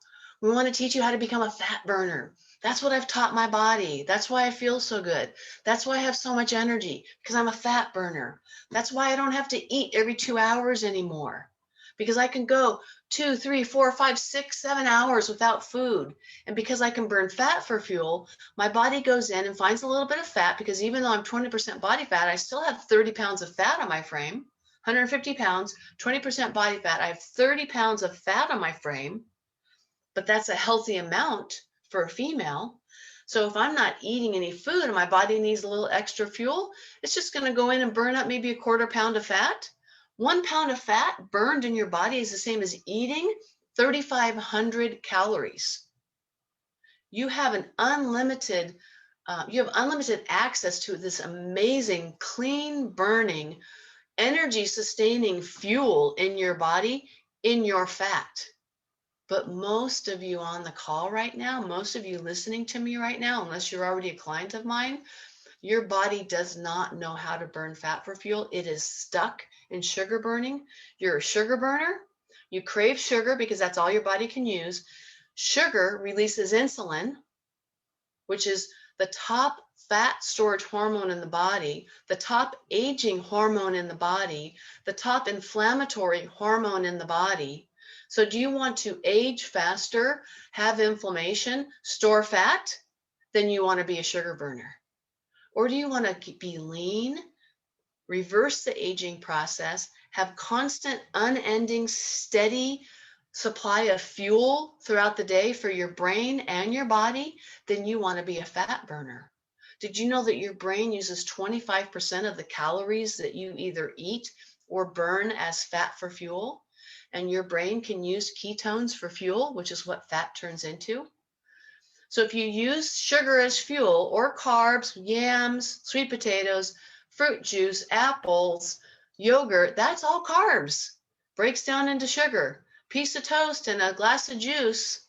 We want to teach you how to become a fat burner. That's what I've taught my body. That's why I feel so good. That's why I have so much energy, because I'm a fat burner. That's why I don't have to eat every 2 hours anymore, because I can go 2, 3, 4, 5, 6, 7 hours without food. And because I can burn fat for fuel, my body goes in and finds a little bit of fat, because even though I'm 20% body fat, I still have 30 pounds of fat on my frame. 150 pounds, 20% body fat. I have 30 pounds of fat on my frame, but that's a healthy amount for a female. So if I'm not eating any food and my body needs a little extra fuel, it's just going to go in and burn up maybe a 1/4 pound of fat. 1 pound of fat burned in your body is the same as eating 3,500 calories. You have unlimited access to this amazing, clean burning, energy sustaining fuel in your body, in your fat. But most of you on the call right now, most of you listening to me right now, unless you're already a client of mine, Your body does not know how to burn fat for fuel. It is stuck in sugar burning. You're a sugar burner. You crave sugar because that's all your body can use. Sugar releases insulin, which is the top fat storage hormone in the body, the top aging hormone in the body, the top inflammatory hormone in the body. So do you want to age faster, have inflammation, store fat? Then you want to be a sugar burner. Or do you want to be lean, reverse the aging process, have constant, unending, steady supply of fuel throughout the day for your brain and your body? Then you want to be a fat burner. Did you know that your brain uses 25% of the calories that you either eat or burn as fat for fuel? And your brain can use ketones for fuel, which is what fat turns into. So if you use sugar as fuel, or carbs, yams, sweet potatoes, fruit juice, apples, yogurt, that's all carbs. Breaks down into sugar. Piece of toast and a glass of juice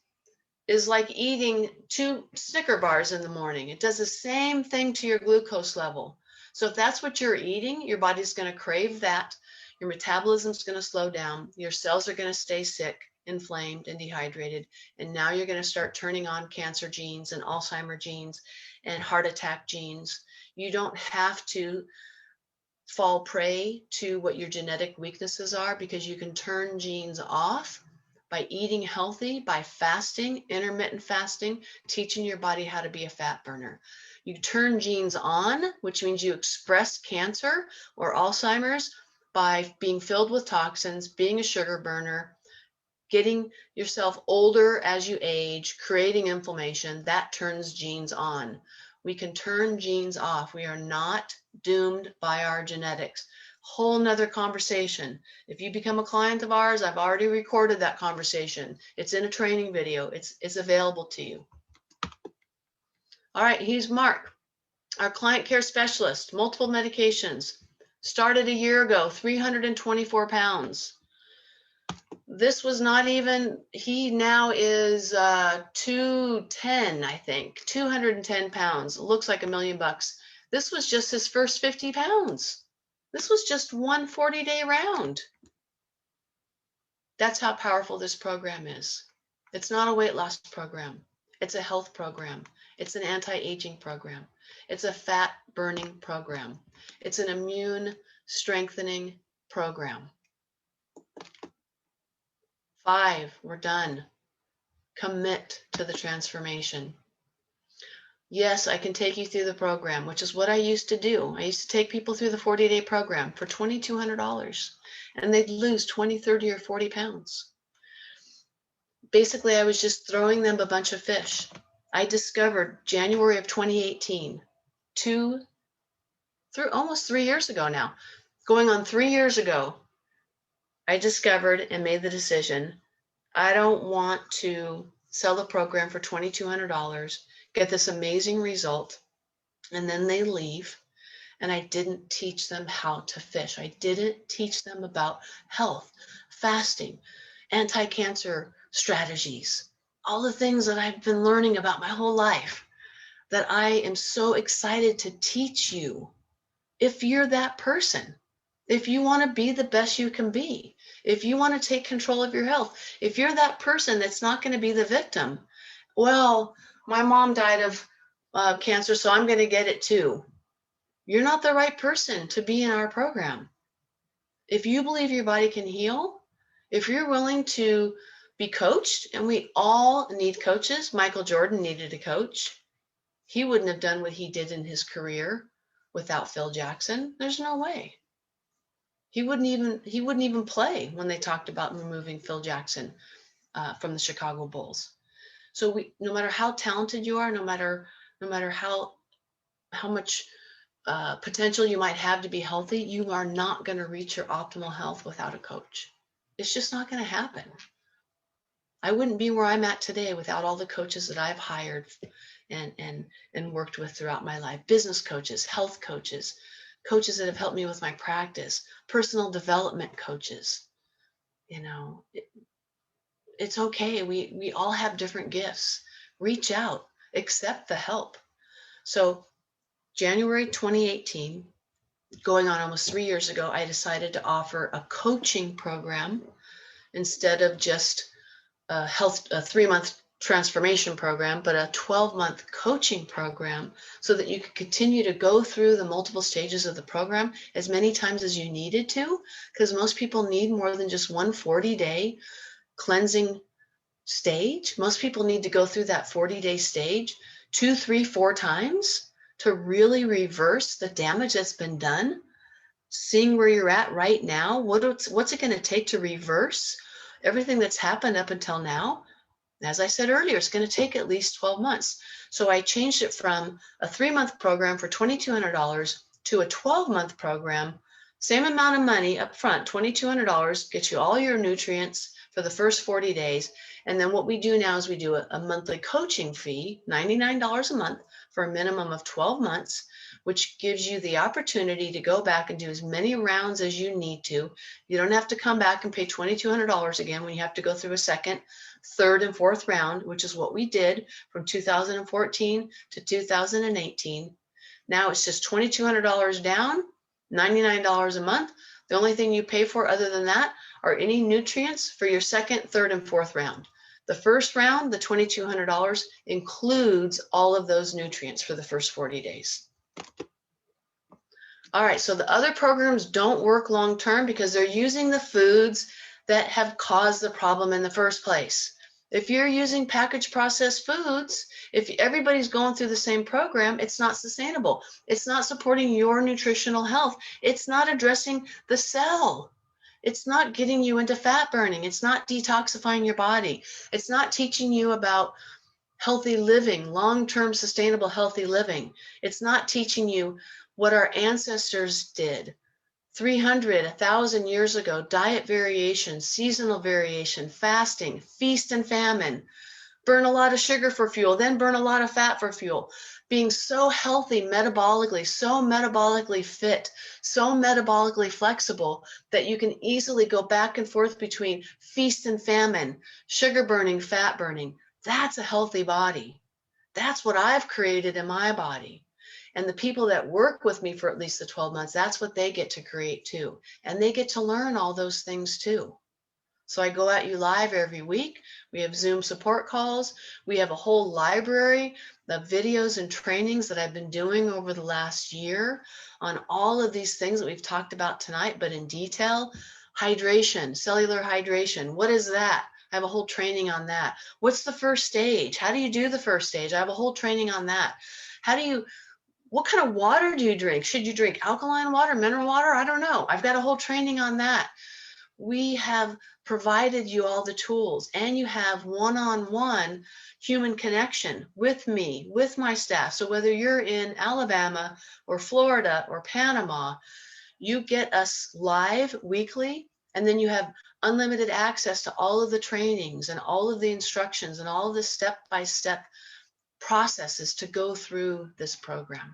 is like eating 2 Snicker bars in the morning. It does the same thing to your glucose level. So if that's what you're eating, your body's going to crave that. Your metabolism's going to slow down. Your cells are going to stay sick, inflamed, and dehydrated. And now you're going to start turning on cancer genes and Alzheimer genes and heart attack genes. You don't have to fall prey to what your genetic weaknesses are, because you can turn genes off by eating healthy, by fasting, intermittent fasting, teaching your body how to be a fat burner. You turn genes on, which means you express cancer or Alzheimer's by being filled with toxins, being a sugar burner, getting yourself older as you age, creating inflammation. That turns genes on. We can turn genes off. We are not doomed by our genetics. Whole nother conversation. If you become a client of ours, I've already recorded that conversation. It's in a training video. It's available to you. All right, he's Mark, our client care specialist, multiple medications. Started a year ago, 324 pounds. This was not even, he now is 210, I think, 210 pounds. Looks like $1 million. This was just his first 50 pounds. This was just one 40-day round. That's how powerful this program is. It's not a weight loss program. It's a health program. It's an anti-aging program. It's a fat burning program. It's an immune strengthening program. 5, we're done. Commit to the transformation. Yes, I can take you through the program, which is what I used to do. I used to take people through the 40-day program for $2,200, and they'd lose 20, 30, or 40 pounds. Basically, I was just throwing them a bunch of fish. I discovered January of 2018, almost 3 years ago now, going on 3 years ago, I discovered and made the decision, I don't want to sell the program for $2,200, get this amazing result, and then they leave, and I didn't teach them how to fish. I didn't teach them about health, fasting, anti-cancer strategies, all the things that I've been learning about my whole life that I am so excited to teach you. If you're that person, if you want to be the best you can be, if you want to take control of your health, if you're that person that's not going to be the victim, well, my mom died of cancer, so I'm going to get it too. You're not the right person to be in our program. If you believe your body can heal, if you're willing to be coached, and we all need coaches. Michael Jordan needed a coach. He wouldn't have done what he did in his career without Phil Jackson. There's no way. He wouldn't even play when they talked about removing Phil Jackson from the Chicago Bulls. So no matter how talented you are, no matter how much potential you might have to be healthy, you are not going to reach your optimal health without a coach. It's just not going to happen. I wouldn't be where I'm at today without all the coaches that I've hired and worked with throughout my life. Business coaches, health coaches, coaches that have helped me with my practice, personal development coaches. You know, it's okay. We all have different gifts. Reach out, accept the help. So January 2018, going on almost 3 years ago, I decided to offer a coaching program instead of just a 3-month transformation program, but a 12-month coaching program so that you could continue to go through the multiple stages of the program as many times as you needed to, because most people need more than just one 40-day cleansing stage. Most people need to go through that 40-day stage 2, 3, 4 times to really reverse the damage that's been done. Seeing where you're at right now, what's it going to take to reverse everything that's happened up until now? As I said earlier, it's going to take at least 12 months. So I changed it from a 3-month program for $2,200 to a 12-month program. Same amount of money up front, $2,200, gets you all your nutrients for the first 40 days. And then what we do now is we do a monthly coaching fee, $99 a month for a minimum of 12 months, which gives you the opportunity to go back and do as many rounds as you need to. You don't have to come back and pay $2,200 again when you have to go through a second, third, and fourth round, which is what we did from 2014 to 2018. Now it's just $2,200 down, $99 a month. The only thing you pay for other than that are any nutrients for your second, third, and fourth round. The first round, the $2,200, includes all of those nutrients for the first 40 days. All right, so the other programs don't work long term because they're using the foods that have caused the problem in the first place. If you're using packaged processed foods, if everybody's going through the same program, it's not sustainable. It's not supporting your nutritional health. It's not addressing the cell. It's not getting you into fat burning. It's not detoxifying your body. It's not teaching you about healthy living, long-term sustainable healthy living. It's not teaching you what our ancestors did 300, 1,000 years ago: diet variation, seasonal variation, fasting, feast and famine, burn a lot of sugar for fuel, then burn a lot of fat for fuel, being so healthy metabolically, so metabolically fit, so metabolically flexible that you can easily go back and forth between feast and famine, sugar burning, fat burning. That's a healthy body. That's what I've created in my body. And the people that work with me for at least the 12 months, that's what they get to create too. And they get to learn all those things too. So I go at you live every week. We have Zoom support calls. We have a whole library of videos and trainings that I've been doing over the last year on all of these things that we've talked about tonight, but in detail. Hydration, cellular hydration. What is that? I have a whole training on that. What's the first stage? How do you do the first stage? I have a whole training on that. What kind of water do you drink? Should you drink alkaline water, mineral water? I don't know. I've got a whole training on that. We have provided you all the tools, and you have one-on-one human connection with me, with my staff. So whether you're in Alabama or Florida or Panama, you get us live weekly, and then you have unlimited access to all of the trainings and all of the instructions and all of the step-by-step processes to go through this program.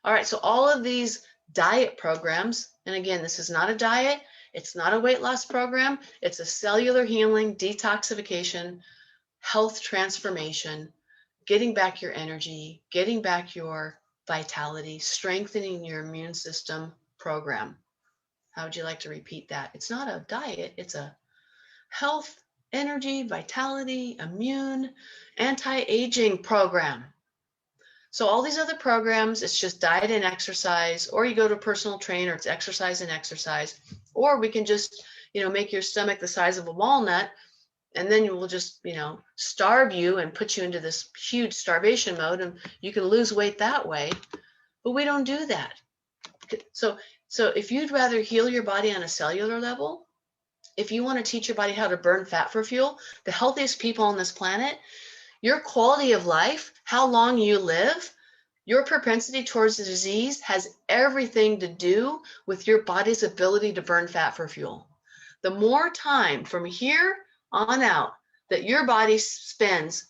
All right, so all of these diet programs, and again, this is not a diet, it's not a weight loss program, it's a cellular healing, detoxification, health transformation, getting back your energy, getting back your vitality, strengthening your immune system program. How would you like to repeat that? It's not a diet, it's a health, energy, vitality, immune, anti-aging program. So all these other programs, it's just diet and exercise, or you go to a personal trainer, it's exercise and exercise, or we can just, make your stomach the size of a walnut, and then we'll just, starve you and put you into this huge starvation mode, and you can lose weight that way. But we don't do that. So if you'd rather heal your body on a cellular level, if you want to teach your body how to burn fat for fuel, the healthiest people on this planet, your quality of life, how long you live, your propensity towards the disease has everything to do with your body's ability to burn fat for fuel. The more time from here on out that your body spends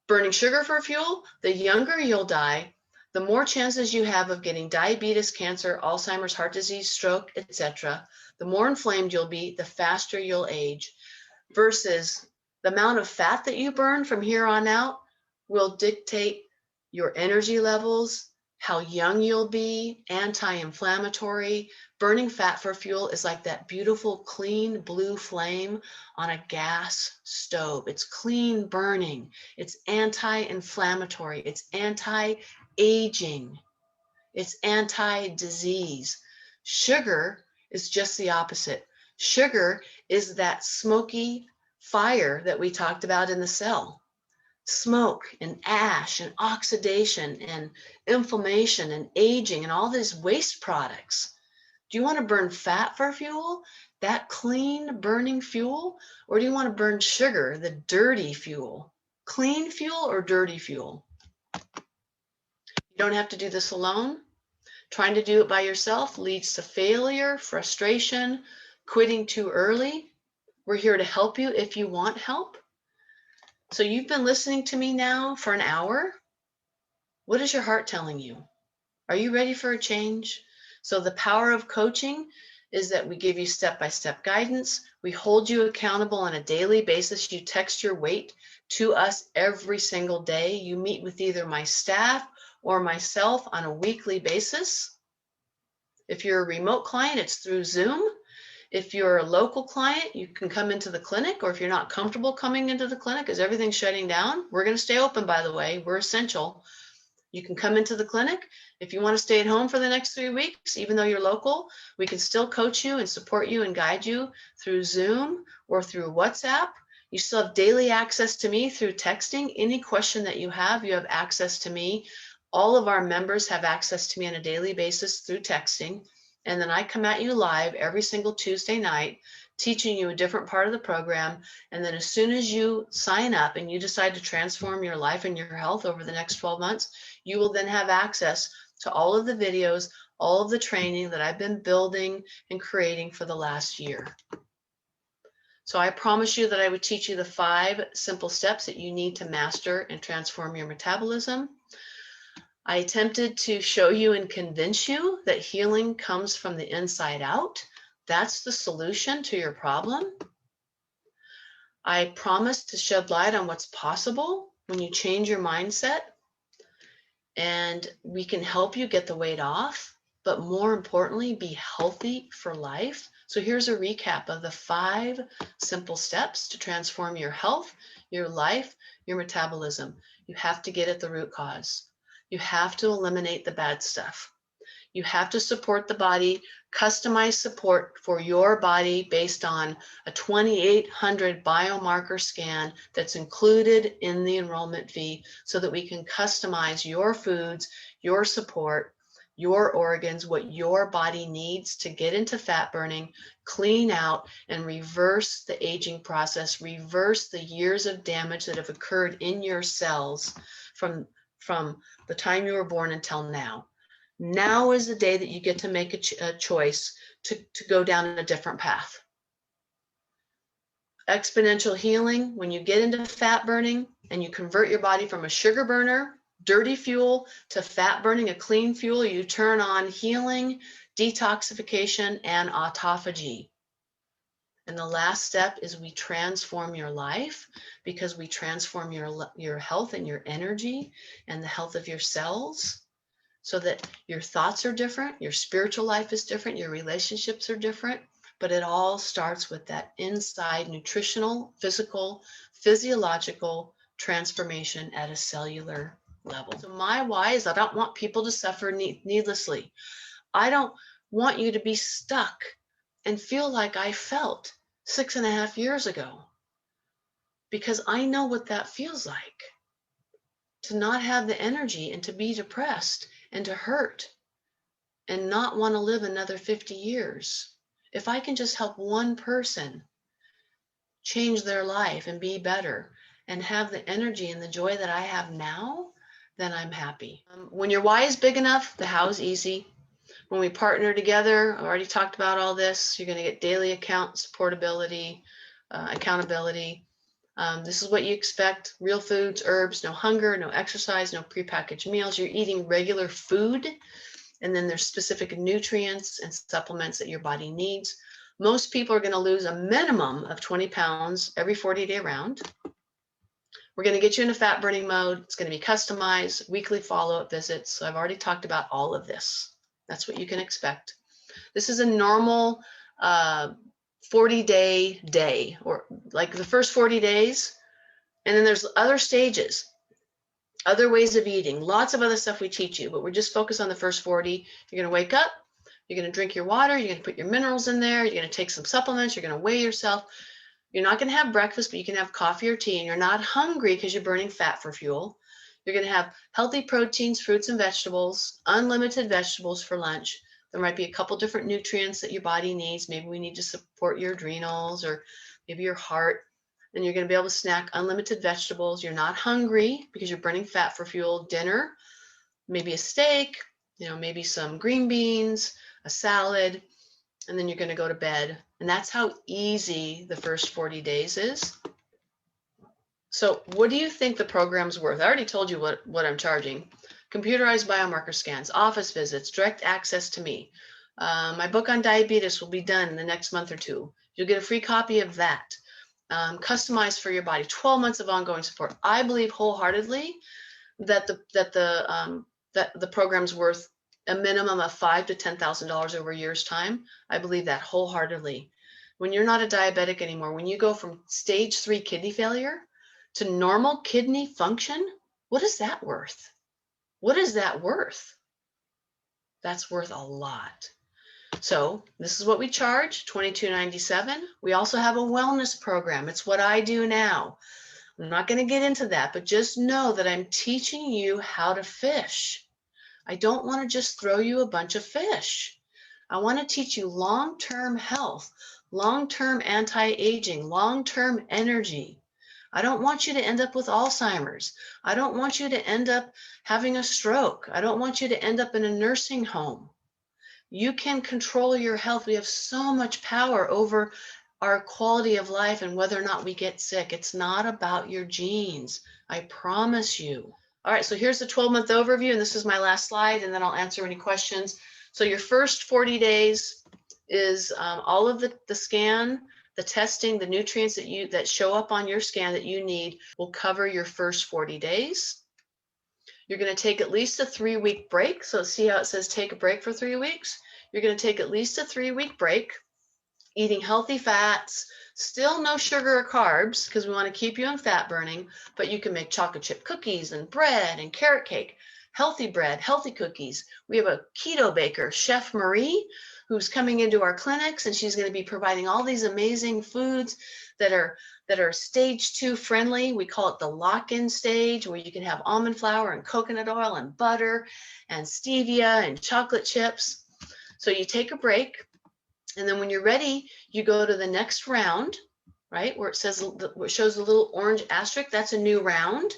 burning sugar for fuel, the younger you'll die, the more chances you have of getting diabetes, cancer, Alzheimer's, heart disease, stroke, etc. The more inflamed you'll be, the faster you'll age, versus the amount of fat that you burn from here on out will dictate your energy levels, how young you'll be, anti-inflammatory. Burning fat for fuel is like that beautiful, clean blue flame on a gas stove. It's clean burning. It's anti-inflammatory. It's anti-aging. It's anti-disease. Sugar is just the opposite. Sugar is that smoky fire that we talked about in the cell. Smoke and ash and oxidation and inflammation and aging and all these waste products. Do you want to burn fat for fuel, that clean burning fuel, or do you want to burn sugar, the dirty fuel? Clean fuel or dirty fuel? You don't have to do this alone. Trying to do it by yourself leads to failure, frustration, quitting too early. We're here to help you if you want help. So you've been listening to me now for an hour. What is your heart telling you? Are you ready for a change? So the power of coaching is that we give you step-by-step guidance. We hold you accountable on a daily basis. You text your weight to us every single day. You meet with either my staff or myself on a weekly basis. If you're a remote client, it's through Zoom. If you're a local client, you can come into the clinic, or if you're not comfortable coming into the clinic because everything's shutting down, we're going to stay open, by the way. We're essential. You can come into the clinic. If you want to stay at home for the next 3 weeks, even though you're local, we can still coach you and support you and guide you through Zoom or through WhatsApp. You still have daily access to me through texting. Any question that you have access to me. All of our members have access to me on a daily basis through texting. And then I come at you live every single Tuesday night, teaching you a different part of the program. And then as soon as you sign up and you decide to transform your life and your health over the next 12 months, you will then have access to all of the videos, all of the training that I've been building and creating for the last year. So I promise you that I would teach you the 5 simple steps that you need to master and transform your metabolism. I attempted to show you and convince you that healing comes from the inside out. That's the solution to your problem. I promised to shed light on what's possible when you change your mindset, and we can help you get the weight off, but more importantly, be healthy for life. So here's a recap of the 5 simple steps to transform your health, your life, your metabolism. You have to get at the root cause. You have to eliminate the bad stuff. You have to support the body, customize support for your body based on a 2,800 biomarker scan that's included in the enrollment fee so that we can customize your foods, your support, your organs, what your body needs to get into fat burning, clean out, and reverse the aging process, reverse the years of damage that have occurred in your cells from the time you were born until now. Now is the day that you get to make a choice to go down a different path. Exponential healing, when you get into fat burning and you convert your body from a sugar burner, dirty fuel, to fat burning, a clean fuel, you turn on healing, detoxification, and autophagy. And the last step is we transform your life, because we transform your health and your energy and the health of your cells, so that your thoughts are different, your spiritual life is different, your relationships are different, but it all starts with that inside nutritional, physical, physiological transformation at a cellular level. So my why is I don't want people to suffer needlessly. I don't want you to be stuck and feel like I felt 6.5 years ago, because I know what that feels like, to not have the energy and to be depressed and to hurt and not want to live another 50 years. If I can just help one person change their life and be better and have the energy and the joy that I have now, then I'm happy. When your why is big enough, the how is easy. When we partner together, I already talked about all this, you're going to get daily account supportability, accountability. This is what you expect: real foods, herbs, no hunger, no exercise, no prepackaged meals. You're eating regular food, and then there's specific nutrients and supplements that your body needs. Most people are going to lose a minimum of 20 pounds every 40-day round. We're going to get you in a fat burning mode. It's going to be customized, weekly follow-up visits. So I've already talked about all of this. That's what you can expect. This is a normal 40-day day, or like the first 40 days. And then there's other stages, other ways of eating, lots of other stuff we teach you, but we're just focused on the first 40. You're going to wake up, you're going to drink your water, you're going to put your minerals in there, you're going to take some supplements, you're going to weigh yourself. You're not going to have breakfast, but you can have coffee or tea, and you're not hungry because you're burning fat for fuel. You're going to have healthy proteins, fruits and vegetables, unlimited vegetables for lunch. There might be a couple different nutrients that your body needs. Maybe we need to support your adrenals or maybe your heart. And you're going to be able to snack unlimited vegetables. You're not hungry because you're burning fat for fuel. Dinner, maybe a steak, maybe some green beans, a salad, and then you're going to go to bed. And that's how easy the first 40 days is. So what do you think the program's worth? I already told you what I'm charging. Computerized biomarker scans, office visits, direct access to me. My book on diabetes will be done in the next month or two. You'll get a free copy of that. Customized for your body, 12 months of ongoing support. I believe wholeheartedly that the program's worth a minimum of $5,000 to $10,000 over a year's time. I believe that wholeheartedly. When you're not a diabetic anymore, when you go from stage 3 kidney failure to normal kidney function, what is that worth? What is that worth? That's worth a lot. So this is what we charge, $22.97. We also have a wellness program. It's what I do now. I'm not going to get into that, but just know that I'm teaching you how to fish. I don't want to just throw you a bunch of fish. I want to teach you long-term health, long-term anti-aging, long-term energy. I don't want you to end up with Alzheimer's. I don't want you to end up having a stroke. I don't want you to end up in a nursing home. You can control your health. We have so much power over our quality of life and whether or not we get sick. It's not about your genes. I promise you. All right, so here's the 12-month overview, and this is my last slide, and then I'll answer any questions. So your first 40 days is all of the scan, the testing, the nutrients that show up on your scan that you need will cover your first 40 days. You're going to take at least a 3-week break. So see how it says take a break for 3 weeks? You're going to take at least a 3-week break, eating healthy fats, still no sugar or carbs because we want to keep you in fat burning, but you can make chocolate chip cookies and bread and carrot cake, healthy bread, healthy cookies. We have a keto baker, Chef Marie, who's coming into our clinics, and she's going to be providing all these amazing foods that are stage 2 friendly. We call it the lock-in stage, where you can have almond flour and coconut oil and butter and stevia and chocolate chips. So you take a break, and then when you're ready, you go to the next round, right? Where it shows a little orange asterisk, that's a new round.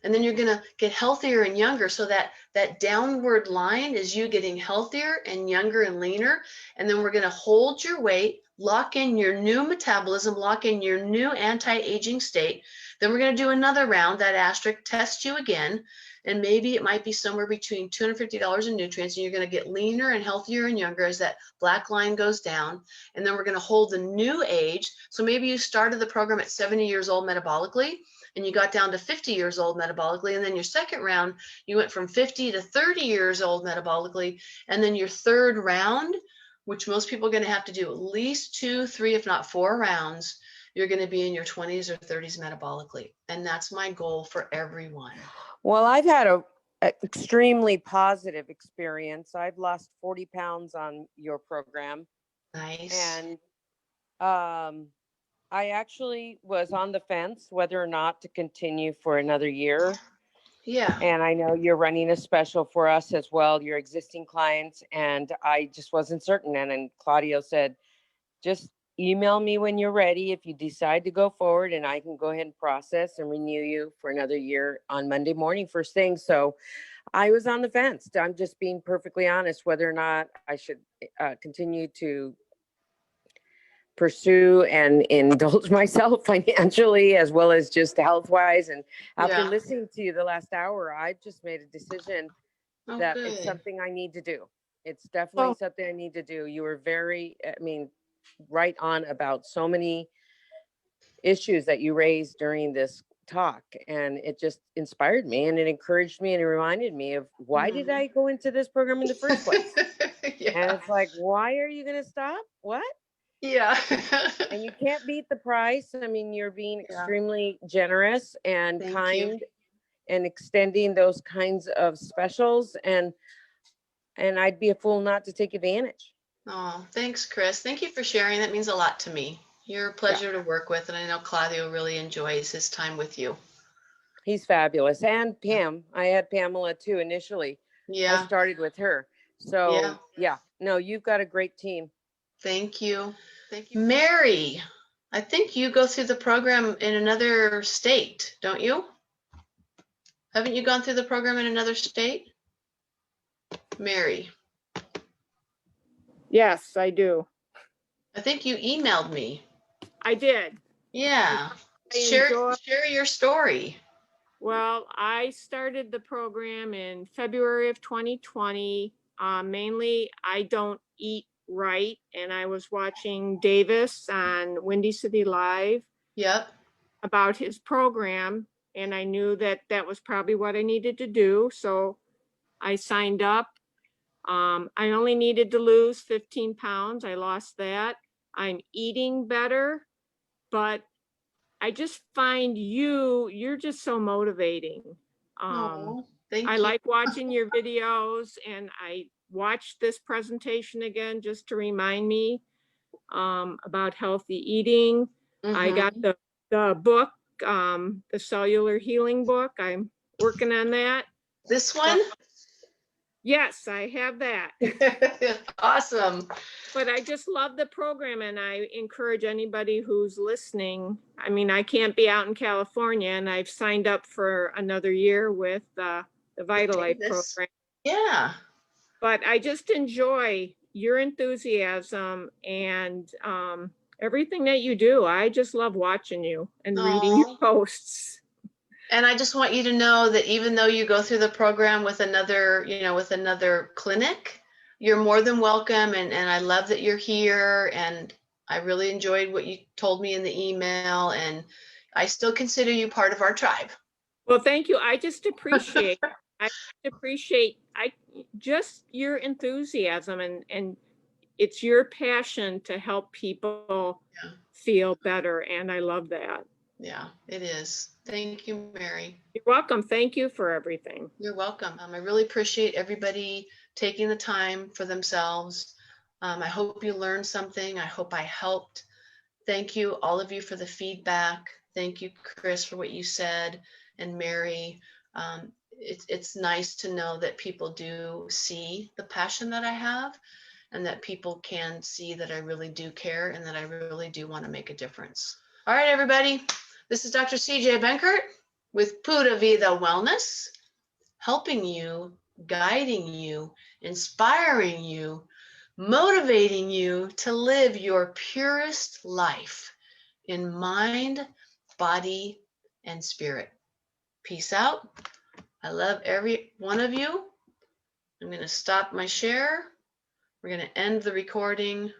And then you're gonna get healthier and younger. So that downward line is you getting healthier and younger and leaner. And then we're gonna hold your weight, lock in your new metabolism, lock in your new anti-aging state. Then we're gonna do another round, that asterisk, test you again. And maybe it might be somewhere between $250 in nutrients, and you're going to get leaner and healthier and younger as that black line goes down. And then we're going to hold the new age. So maybe you started the program at 70 years old metabolically, and you got down to 50 years old metabolically. And then your second round, you went from 50 to 30 years old metabolically. And then your third round, which most people are going to have to do at least 2, 3, if not 4 rounds, you're going to be in your 20s or 30s metabolically. And that's my goal for everyone. Well, I've had a extremely positive experience. I've lost 40 pounds on your program. Nice. And I actually was on the fence whether or not to continue for another year. Yeah. And I know you're running a special for us as well, your existing clients. And I just wasn't certain. And then Claudio said, just email me when you're ready if you decide to go forward, and I can go ahead and process and renew you for another year on Monday morning first thing. So I was on the fence. I'm just being perfectly honest whether or not I should continue to pursue and indulge myself financially as well as just health wise. And after listening to you the last hour, I've just made a decision that it's something I need to do. It's definitely something I need to do. You were very, right on about so many issues that you raised during this talk, and it just inspired me, and it encouraged me, and it reminded me of why did I go into this program in the first place? And Yeah. it's like, why are you going to stop? What? Yeah. And you can't beat the price. I mean, you're being Yeah. extremely generous and Thank you. kind and extending those kinds of specials, and I'd be a fool not to take advantage. Oh, thanks, Chris. Thank you for sharing. That means a lot to me. You're a Yeah, pleasure to work with, and I know Claudio really enjoys his time with you. he's fabulous. And Pam, I had Pamela too initially. I Yeah. started with her. Yeah. So yeah, no, you've got a great team. Thank you. Thank you. Mary, I think you go through the program in another state, don't you? Haven't you gone through the program in another state? Mary, Yes, I do. I think you emailed me. I did. Yeah. I Share enjoy. your story. Well, I started the program in February of 2020. Mainly, I don't eat right, and I was watching Davis on Windy City Live Yep. about his program, and I knew that that was probably what I needed to do. So I signed up. I only needed to lose 15 pounds. I lost that. I'm eating better, but I just find you're just so motivating. Oh, I thank you. like watching your videos, and I watched this presentation again just to remind me about healthy eating. I got Mm-hmm. the book, the cellular healing book. I'm working on that. This So one? yes, I have that. Awesome. But I just love the program, and I encourage anybody who's listening. I mean, I can't be out in California, and I've signed up for another year with the Vital Life Davis. program. Yeah. But I just enjoy your enthusiasm and everything that you do. I just love watching you and reading your Oh. posts. And I just want you to know that even though you go through the program with another, with another clinic, you're more than welcome. And I love that you're here. And I really enjoyed what you told me in the email. And I still consider you part of our tribe. Well, thank you. I just appreciate I just your enthusiasm, and it's your passion to help people Yeah. feel better, and I love that. Yeah, it is. Thank you, Mary. You're welcome. Thank you for everything. You're welcome. I really appreciate everybody taking the time for themselves. I hope you learned something. I hope I helped. Thank you, all of you, for the feedback. Thank you, Chris, for what you said, and Mary. It's nice to know that people do see the passion that I have, and that people can see that I really do care and that I really do want to make a difference. All right, everybody. This is Dr. CJ Benkert with Pura Vida Wellness, helping you, guiding you, inspiring you, motivating you to live your purest life in mind, body, and spirit. Peace out. I love every one of you. I'm going to stop my share. We're going to end the recording.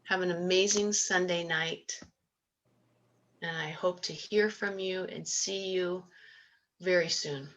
Have an amazing Sunday night. And I hope to hear from you and see you very soon.